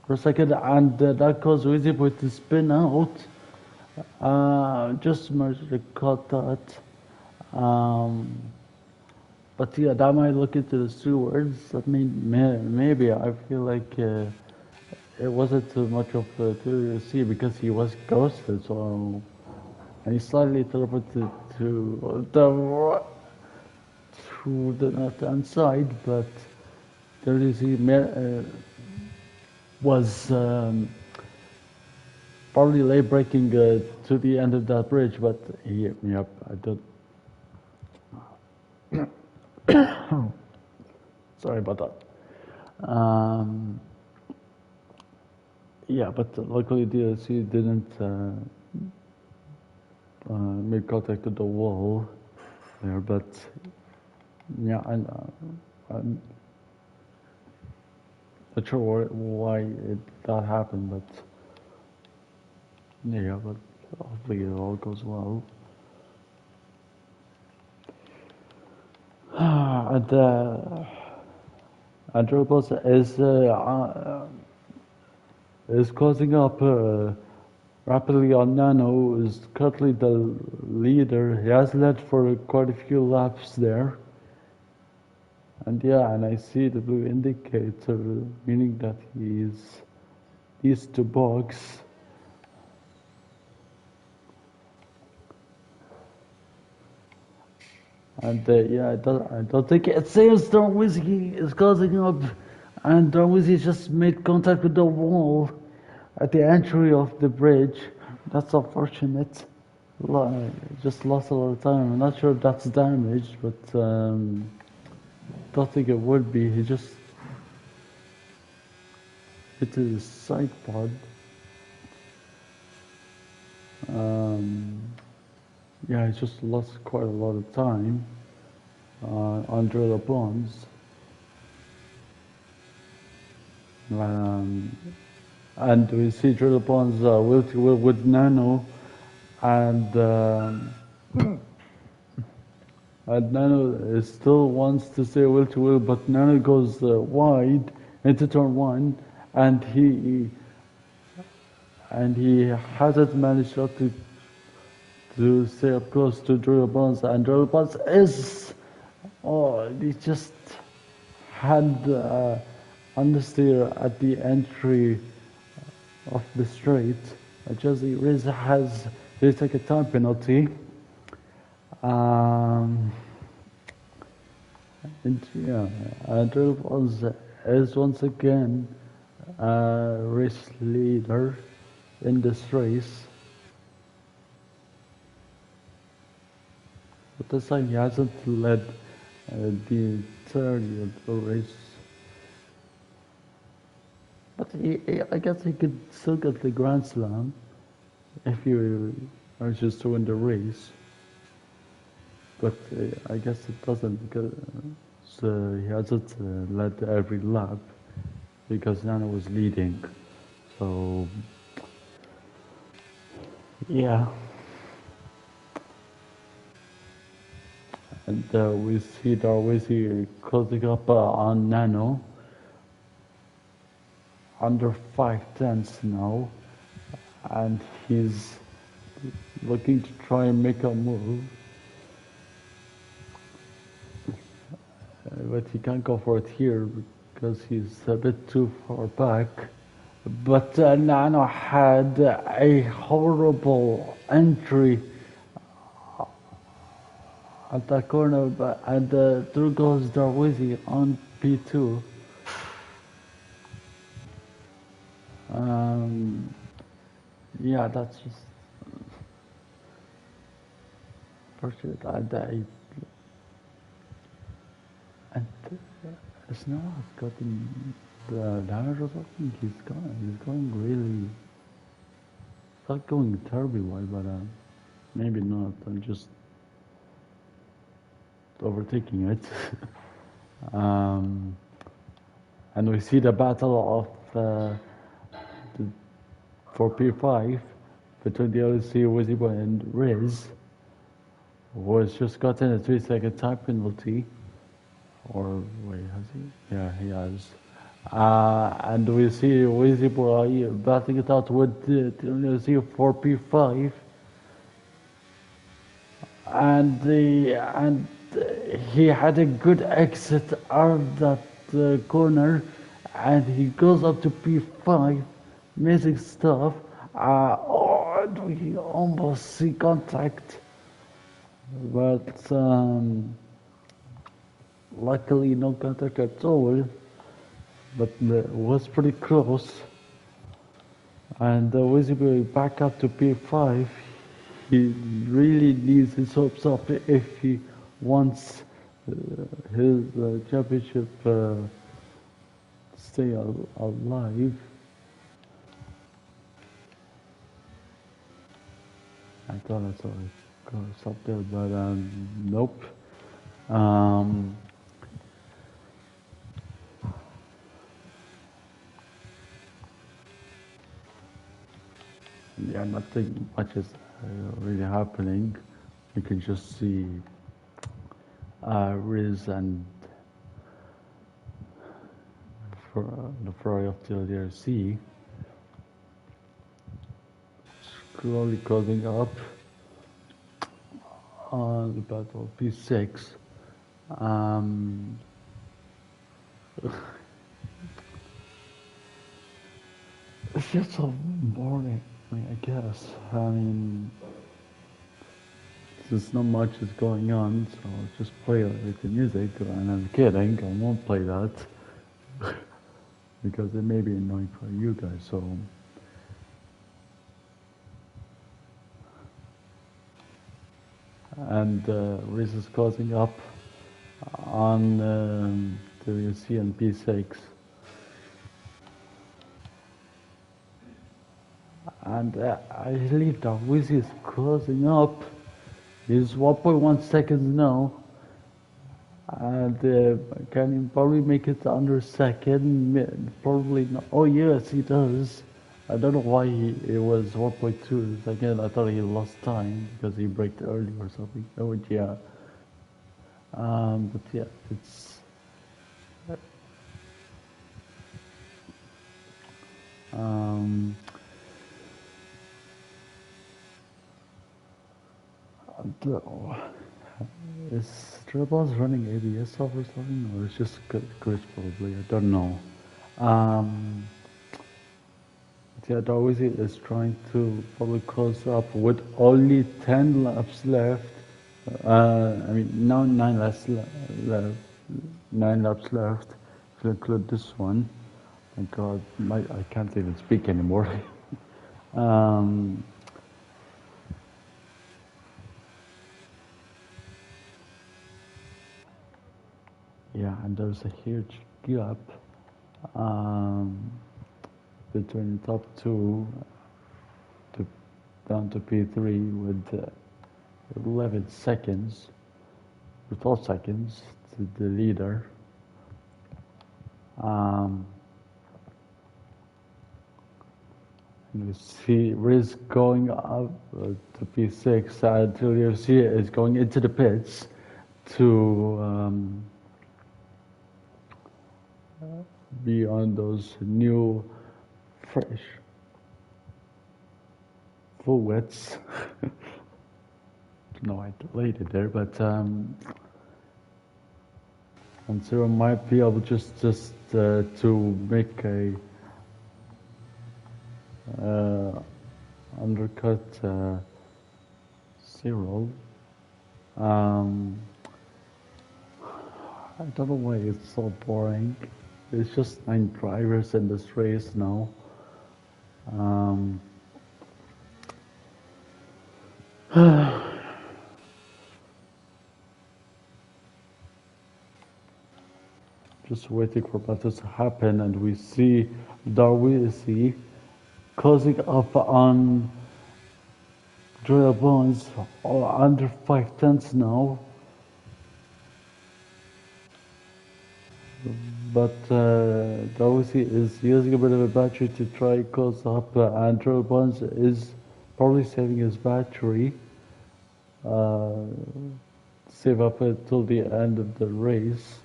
for a second, and that caused Wizzyboy to spin out. Just merged the cut that. But yeah, that might look into the stewards. I mean, maybe I feel like it wasn't too much of a TLC because he was ghosted, so and he slightly teleported to the left-hand side, but TLC was probably late braking to the end of that bridge, but he hit me up. I don't. Sorry about that. Yeah, but luckily DLC didn't make contact with the wall there. But yeah, I'm not sure why that happened, but yeah, but hopefully it all goes well. And Andropos is closing up rapidly on Nano, who is currently the leader. He has led for quite a few laps there. And yeah, and I see the blue indicator, meaning that he's east to box. And yeah, I don't think it seems Darwizzi is closing up, and Darwizzi just made contact with the wall at the entry of the bridge. That's unfortunate. Just lost a lot of time. I'm not sure if that's damaged, but don't think it would be. He just hit his side pod. Yeah, he just lost quite a lot of time under the bonds. And we see Drill Bonds with Nano, and Nano still wants to stay wheel to wheel, but Nano goes wide into turn one, and he hasn't managed not to stay up close to Drill Bonds, and Drill Bonds he just had understeer at the entry of the straight. Jesse Riz they take a time penalty. And yeah, Drill Bonds is once again race leader in this race. But this time he hasn't led the entirety of the race. But I guess he could still get the Grand Slam if you are just to win the race. But I guess it doesn't because he hasn't led every lap because Nano was leading. So yeah. And we see Darwizzi closing up on Nano. Under 5/10 now, and he's looking to try and make a move. But he can't go for it here because he's a bit too far back. But Nano had a horrible entry at that corner, and through goes Darwizzi on P2. Yeah, that's just for sure. And Snow has gotten the damage or something. He's going really. It's not going terribly well, but maybe not. I'm just overtaking it. um, and we see the battle of the, for P5 between the LC, Wizzyboy, and Riz, who has just gotten a 3-second time penalty. Or wait, has he? Yeah, he has. And we see Wizzyboy battling it out with the LC for P5. And he had a good exit out of that corner, and he goes up to P5, missing stuff. And we almost see contact, but luckily no contact at all. But it was pretty close. And Wizzyboy back up to P5. He really needs his hopes up if he wants his championship stay alive. I thought I saw it go stop there, but nope. Yeah, nothing much is really happening. You can just see Riz and the Ferrari of the LDRC slowly closing up on the battle of P6. It's just so boring, I guess. I mean, since not much is going on, so I'll just play the music. And I'm kidding, I won't play that because it may be annoying for you guys. So, and Riz is closing up on the UC and P6. And I believe Darwizzi is closing up. He's 1.1 seconds now. And can he probably make it under second? Probably not. Oh, yes, he does. I don't know why it was 1.2 seconds. I thought he lost time because he braked early or something. Oh, yeah. But yeah, it's. Is Tribals running ABS off or something? Or it's just glitch probably? I don't know. Yeah, Darwizzi is trying to probably close up with only 10 laps left. I mean, now 9 laps left. 9 laps left. If you include this one. My God, I can't even speak anymore. Yeah, and there's a huge gap between the top two down to P3 with 11 seconds, with 12 seconds to the leader. And you see Riz going up to P6 until you see it is going into the pits to be on those new, fresh full wets. No, I delayed it there, but and Zero might be able just to make a undercut Zero. I don't know why it's so boring. It's just 9 drivers in this race now. Just waiting for battles to happen, and we see Darwizzi closing up on Drill Bones under 5 tenths now. But Darwizzi is using a bit of a battery to try close up, and Drill Bones is probably saving his battery. Save up until the end of the race.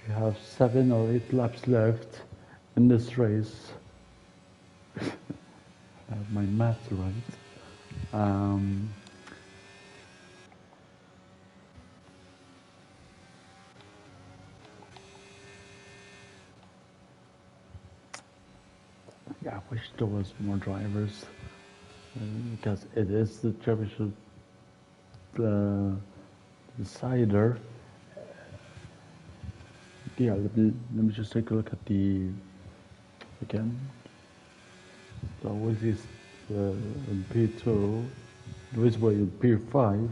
You have 7 or 8 laps left in this race. I have my math right. Yeah, I wish there was more drivers because it is the championship decider. Yeah, let me just take a look at the again. So Wizzy's in P2, Wizzyboy in P5,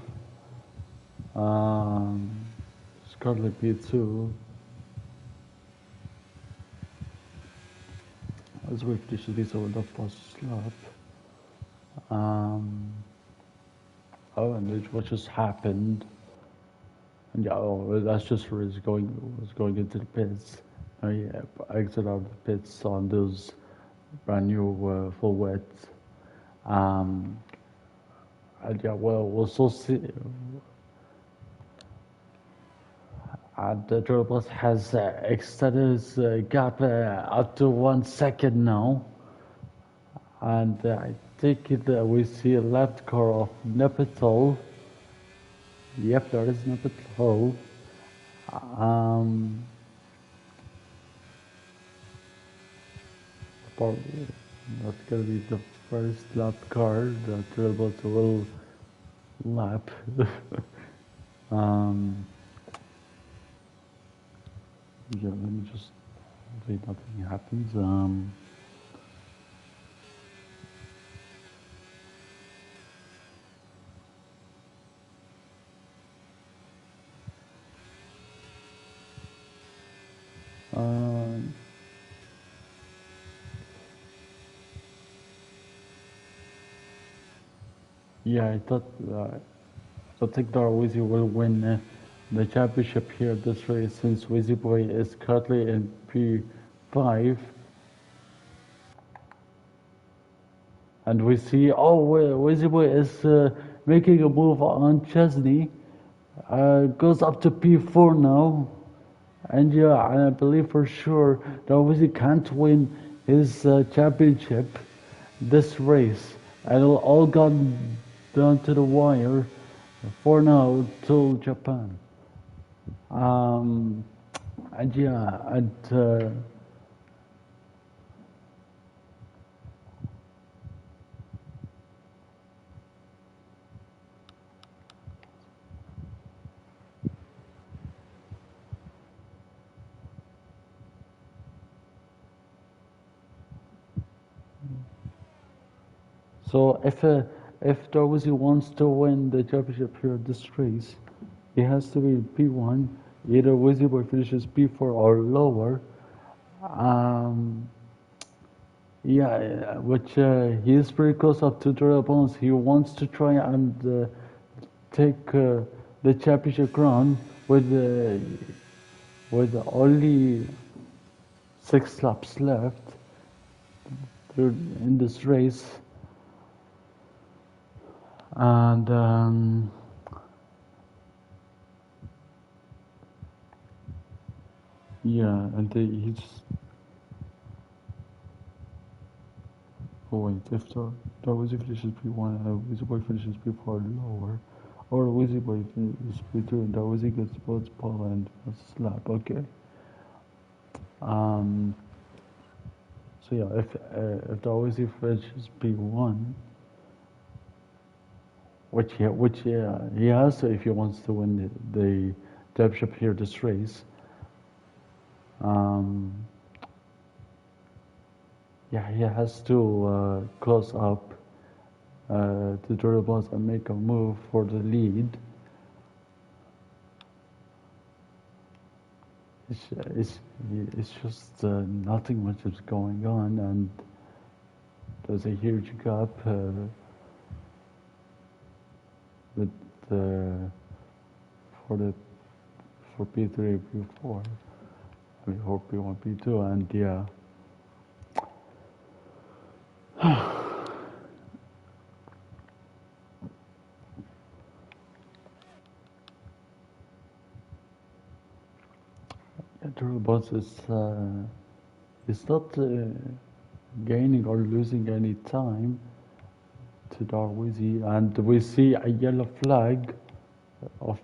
Scarlet P2. As we finish this over the first lap. Oh, and what just happened? And yeah, oh, that's just where it's going into the pits. Yeah, exit out of the pits on those brand new full wets. And yeah, well, we'll still see. And the Dribbles has extended his gap up to 1 second now. And I think we see a left car of Nepital. Yep, there is Nepital. Probably not going to be the first lap car that Dribbles will lap. Yeah, let me just hopefully nothing happens. Yeah, I think Darwizzi will win the championship here this race since Wizzyboy is currently in P5. And we see, Wizzyboy is making a move on Chesney. Goes up to P4 now. And yeah, I believe for sure Darwizzi can't win his championship this race. And it'll all gone down to the wire for now till Japan. And yeah, so if Darwizzi wants to win the championship here at this race, he has to be in P1. Either Wizzyboy finishes P4 or lower. Yeah, which he is pretty close up to Drill Bones. He wants to try and take the championship crown with only 6 laps left in this race. And yeah, and he just. Oh wait, if Darwizzi finishes P1 and Wizzyboy finishes P4 lower, or Wizzyboy finishes P2 and Darwizzi gets both pole and first lap. Okay. So yeah, if Darwizzi finishes P1. Which he has to if he wants to win the championship here this race. Yeah, he has to close up to draw the balls and make a move for the lead. It's, it's, it's just nothing much is going on, and there's a huge gap with for the for P3, P4. I mean, for P1, P2, and yeah. Turbobots is not gaining or losing any time to Darwizzi, and we see a yellow flag of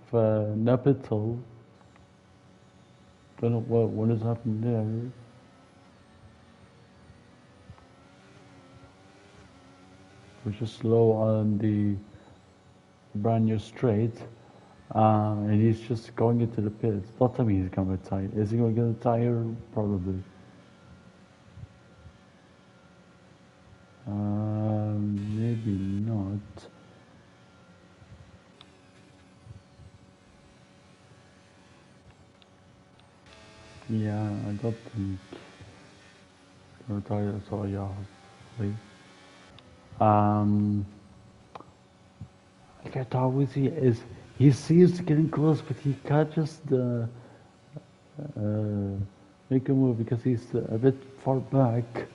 Napital. Don't know what is happening there. We're just slow on the brand new straight, and he's just going into the pits. Don't tell me he's going to retire. Is he going to get a tire? Probably. Maybe not. Yeah, I don't think retire. So yeah, hopefully. Look at Darwizzi is. He seems getting close, but he can't just make a move because he's a bit far back.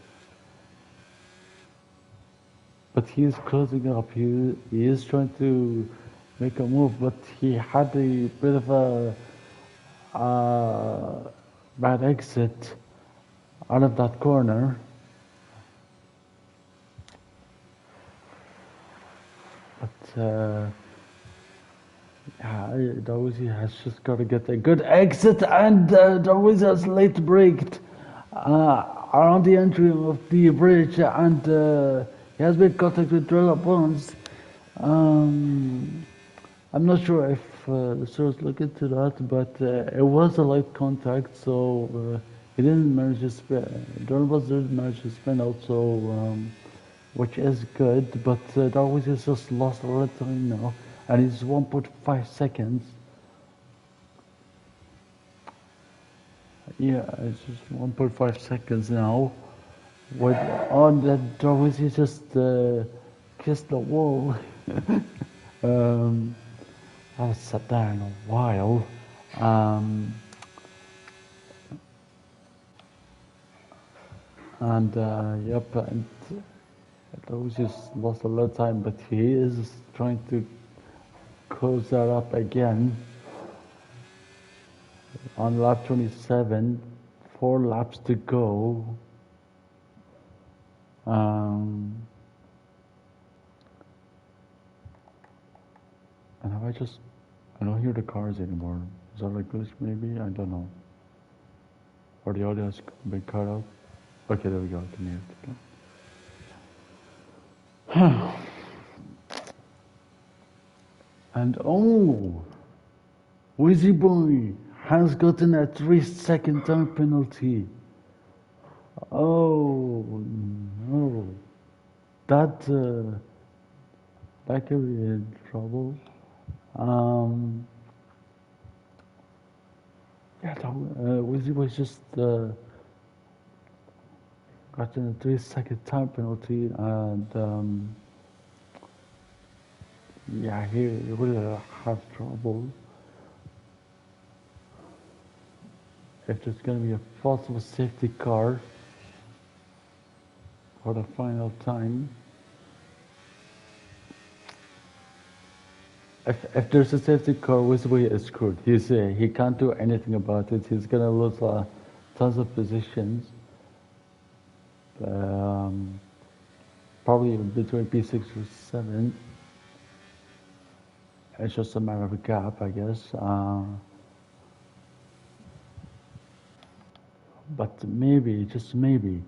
But he is closing up. He is trying to make a move, but he had a bit of a bad exit out of that corner. But yeah, Darwizzi has just got to get a good exit, and Darwizzi has late braked around the entry of the bridge, and he has been contact with Drella Bones. I'm not sure if the stores look into that, but it was a light contact, so he didn't manage to spin. Drella Bones didn't manage to spin out, so which is good, but Darwizzi has just lost a lot of time now, and it's 1.5 seconds. Yeah, it's just 1.5 seconds now. With on that Darwizzi just kissed the wall. I haven't sat there in a while. Yep, and Darwizzi just lost a lot of time, but he is trying to close that up again. On lap 27, 4 laps to go. And I don't hear the cars anymore. Is that like glitch maybe? I don't know. Or the audio has been cut out. Okay, there we go. I can hear it again. And oh, Wizzyboy has gotten a 3-second time penalty. Oh no, that could be in trouble. Yeah, Wizzyboy just gotten a 3-second time penalty, and yeah, he will have trouble. If there's going to be a possible safety car for the final time. If there's a safety car, Wizzyboy is screwed. He can't do anything about it. He's going to lose tons of positions. Probably between P6 or 7. It's just a matter of a gap, I guess. But maybe, just maybe,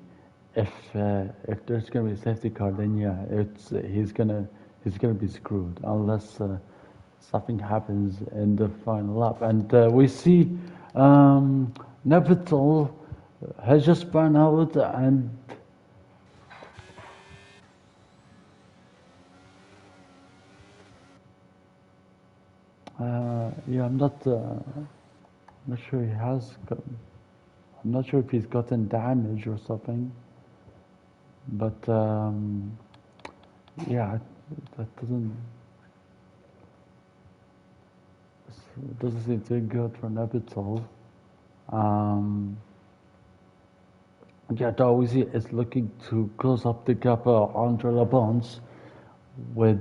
if there's gonna be a safety car, then yeah, he's gonna be screwed unless something happens in the final lap. And we see Nepital has just spun out, and Yeah, I'm not sure he has. I'm not sure if he's gotten damage or something, but yeah, that doesn't seem too good for Nebitel. Um, yeah, Darwizzi is looking to close up the gap under Le Bonds with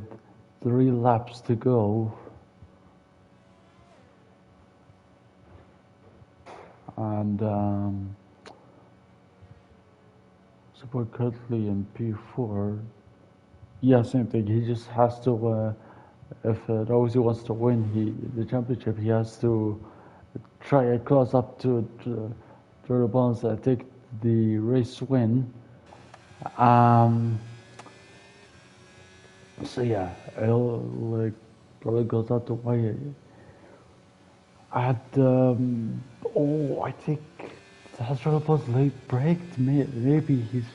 3 laps to go, and super currently in P4. Yeah, same thing. He just has to. If Darwizzi wants to win the championship, he has to try and close up to Le Bonds, take the race win. Um, so yeah, it'll like probably goes out to why. At oh, I think Hazard was late braked. Maybe he's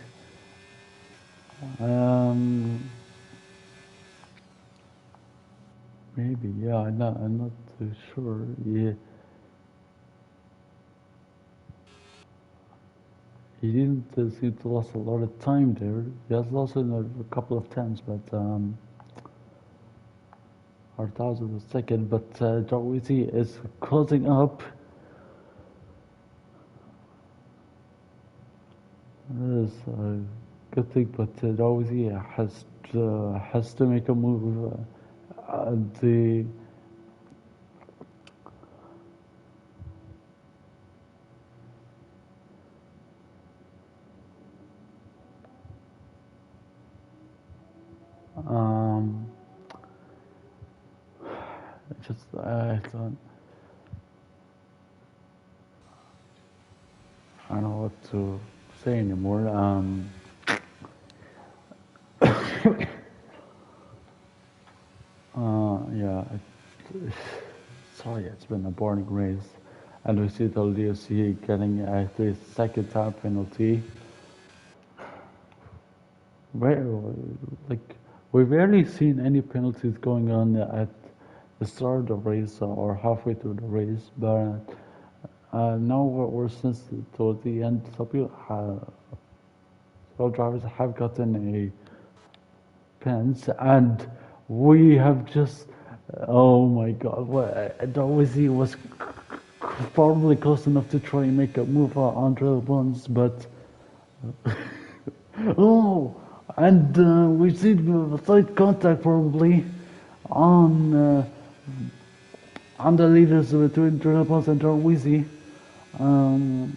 um maybe yeah. I'm not too sure. Yeah, he didn't seem to lose a lot of time there. He has lost in a couple of times, but or thousand a second. But Darwizzi is closing up. That is a good thing, but Darwizzi has to make a move. The um, just I don't know what to say anymore. Yeah, sorry, it's been a boring race, and we see the LDOC getting a 3 second time penalty. Where, like, we've rarely seen any penalties going on at the start of the race or halfway through the race, but now we're since towards the end, some drivers have gotten a pens, and we have just, oh my God, Darwizzi was probably close enough to try and make a move on Drill Buns, but oh, and we see the slight contact probably on uh, on the leaders between Drill Buns and Darwizzi. Um,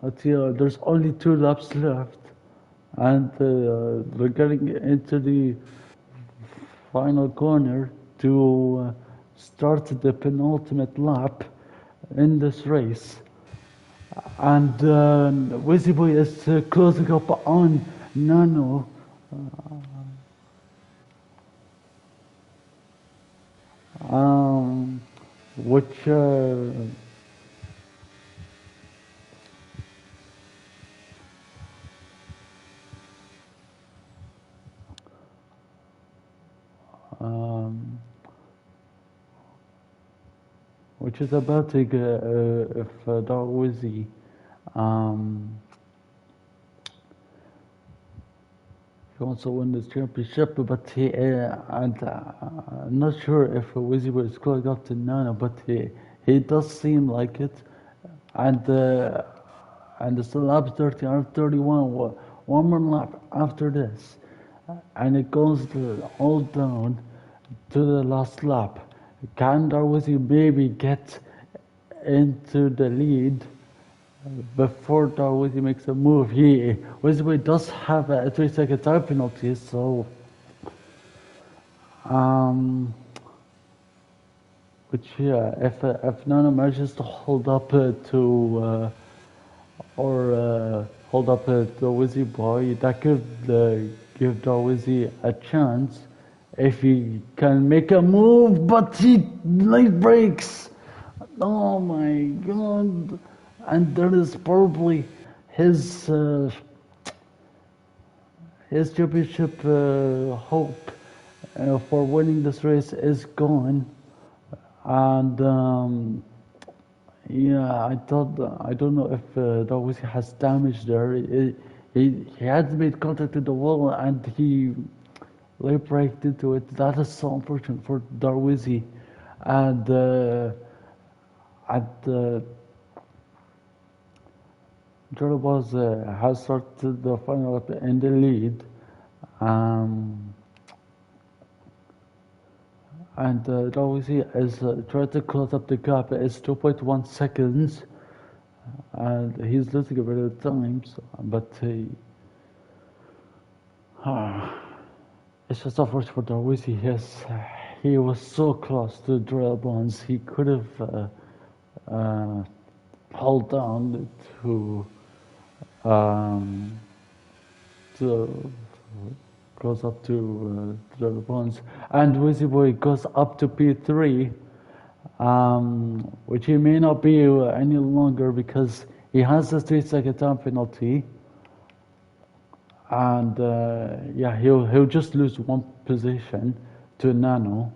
there's only 2 laps left, and they're getting into the final corner to start the penultimate lap in this race. And Wizzyboy is closing up on Nano. Um, which um, which is about to if Darwizzi um, he wants to win this championship, but and I'm not sure if Wizzyboy is closing up to Nano, but he does seem like it, and it's still lap 30 or 31. One more lap after this, and it goes all down to the last lap. Can Darwizzi maybe get into the lead before Darwizzi makes a move? Wizzyboy does have a 3 second time penalty, so which yeah, if Nano manages to hold up to hold up to Wizzyboy, that could give Darwizzi a chance if he can make a move, but he late breaks. Oh my God! And there is probably his his championship hope for winning this race is gone. And yeah, I don't know if Darwizzi has damage there. He had made contact with the wall and he lay braked into it. That is so unfortunate for Darwizzi. And at Darwizzi has started the final lap in the lead. Um, and Darwizzi is trying to close up the gap. It's 2.1 seconds. And he's losing a bit of time, but it's just unfortunate for Darwizzi. Yes, he was so close to drill bonds. He could have held on um, to close up to drill bonds, and Wizzyboy goes up to P3. Which he may not be any longer because he has a 3-second time penalty, and yeah, he'll just lose one position to Nano.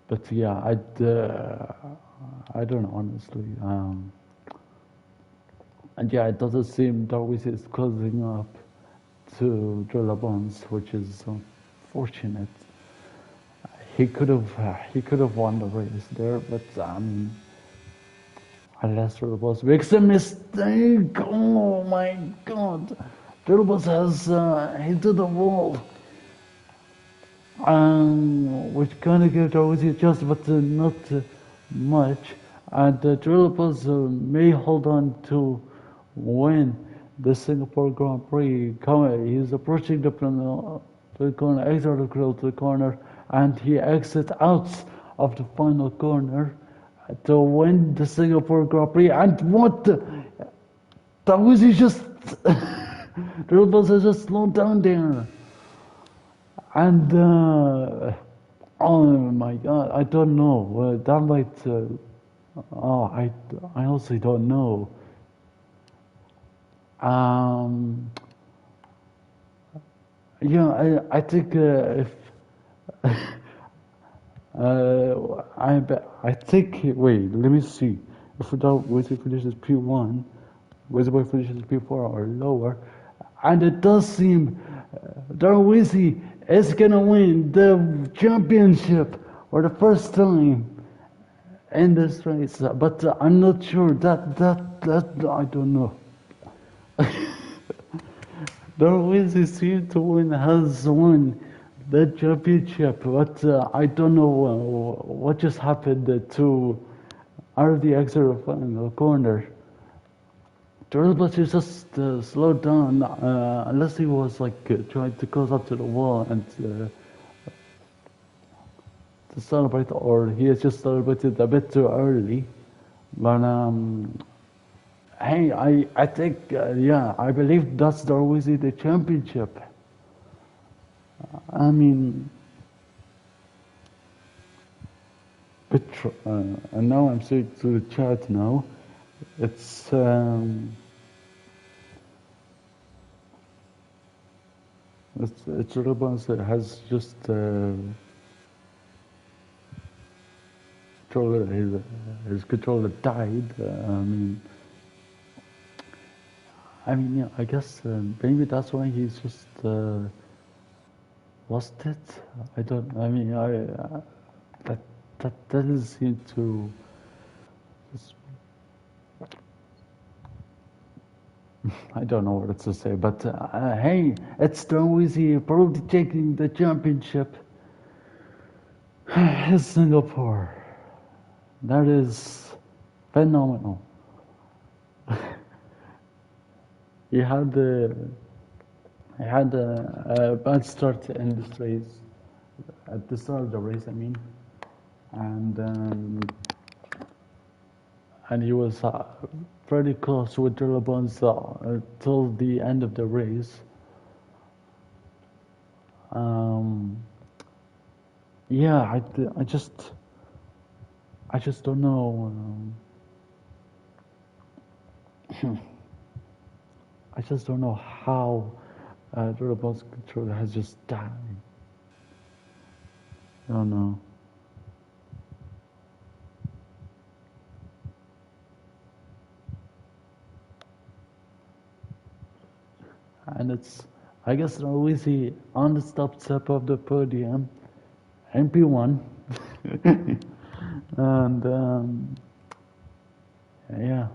But yeah, I don't know honestly. And yeah, it doesn't seem Darwizzi is closing up to Drillabons, which is unfortunate. He could have won the race there, but unless Drillabons makes a mistake, oh my God, Drillabons has hit the wall, which kind of gave Darwizzi a chance, but not much. And Drillabons may hold on to win the Singapore Grand Prix. He's approaching the corner, exit of the corner, and he exits out of the final corner to win the Singapore Grand Prix. And what? That was he just. Drillbus has just slowed down there. And oh my God, I don't know. That might. I honestly don't know. Yeah, I think if I think wait, let me see. If Wizzy finishes P1, Wizzyboy finishes P4 or lower, and it does seem Darwizzi is gonna win the championship for the first time in this race. But I'm not sure. That I don't know. Darwizzi seems to has won the championship, but I don't know what just happened to RD extra final corner. Darwizzi just slowed down, unless he was like trying to close up to the wall and to celebrate, or he has just celebrated a bit too early. But hey, I think, yeah, I believe that's Darwizzi the championship. I mean, and now I'm seeing through the chat now. It's Robans has just his controller died. I mean, yeah, I guess maybe that's why he's just lost it. I don't. I mean, that doesn't seem to. I don't know what to say, but hey, it's Darwizzi probably taking the championship. It's Singapore. That is phenomenal. He had a bad start in this race, at the start of the race, I mean, and he was pretty close with Drillabons till the end of the race. Yeah, I just don't know. I just don't know how The robot's controller has just died. Oh no. And it's, I guess, Darwizzi on the top step of the podium, MP1. And yeah,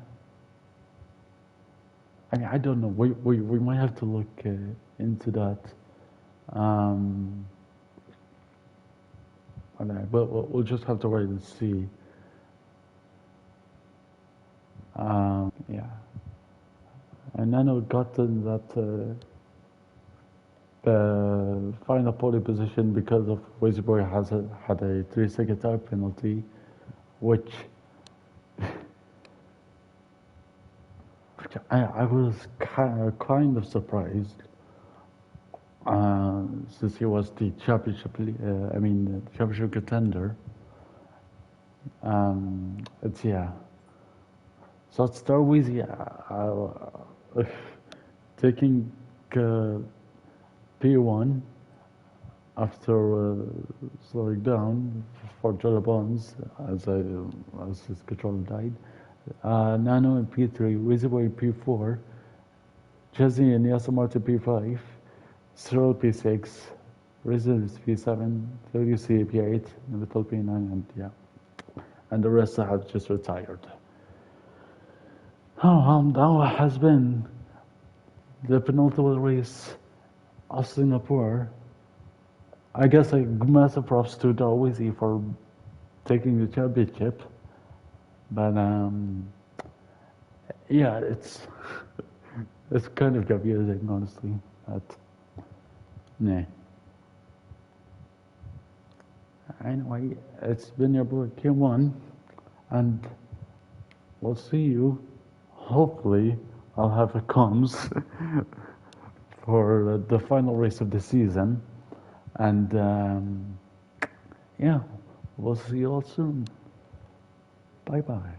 I mean, I don't know. We might have to look into that. Um, but we'll just have to wait and see. Yeah. And Nano got in that the final pole position because of Wizzyboy had a 3-second time penalty, which I was kind of surprised since he was the championship, the championship contender. It's yeah. So it's Darwizzi taking P1 after slowing down for Jola Bonds as his controller died. Nano in P3, Wizzyboy in P4, Jesse and Yasa Martin P5, Cyril P6, Residence P7, 30C P8, Little P9, and yeah. And the rest have just retired. Oh, that has been the penultimate race of Singapore. I guess a massive props to Darwizzi for taking the championship. But yeah, it's it's kind of confusing, honestly. But nah. Anyway, it's been your boy Kim1, and we'll see you. Hopefully, I'll have a comms for the final race of the season, and yeah, we'll see you all soon. Bye bye.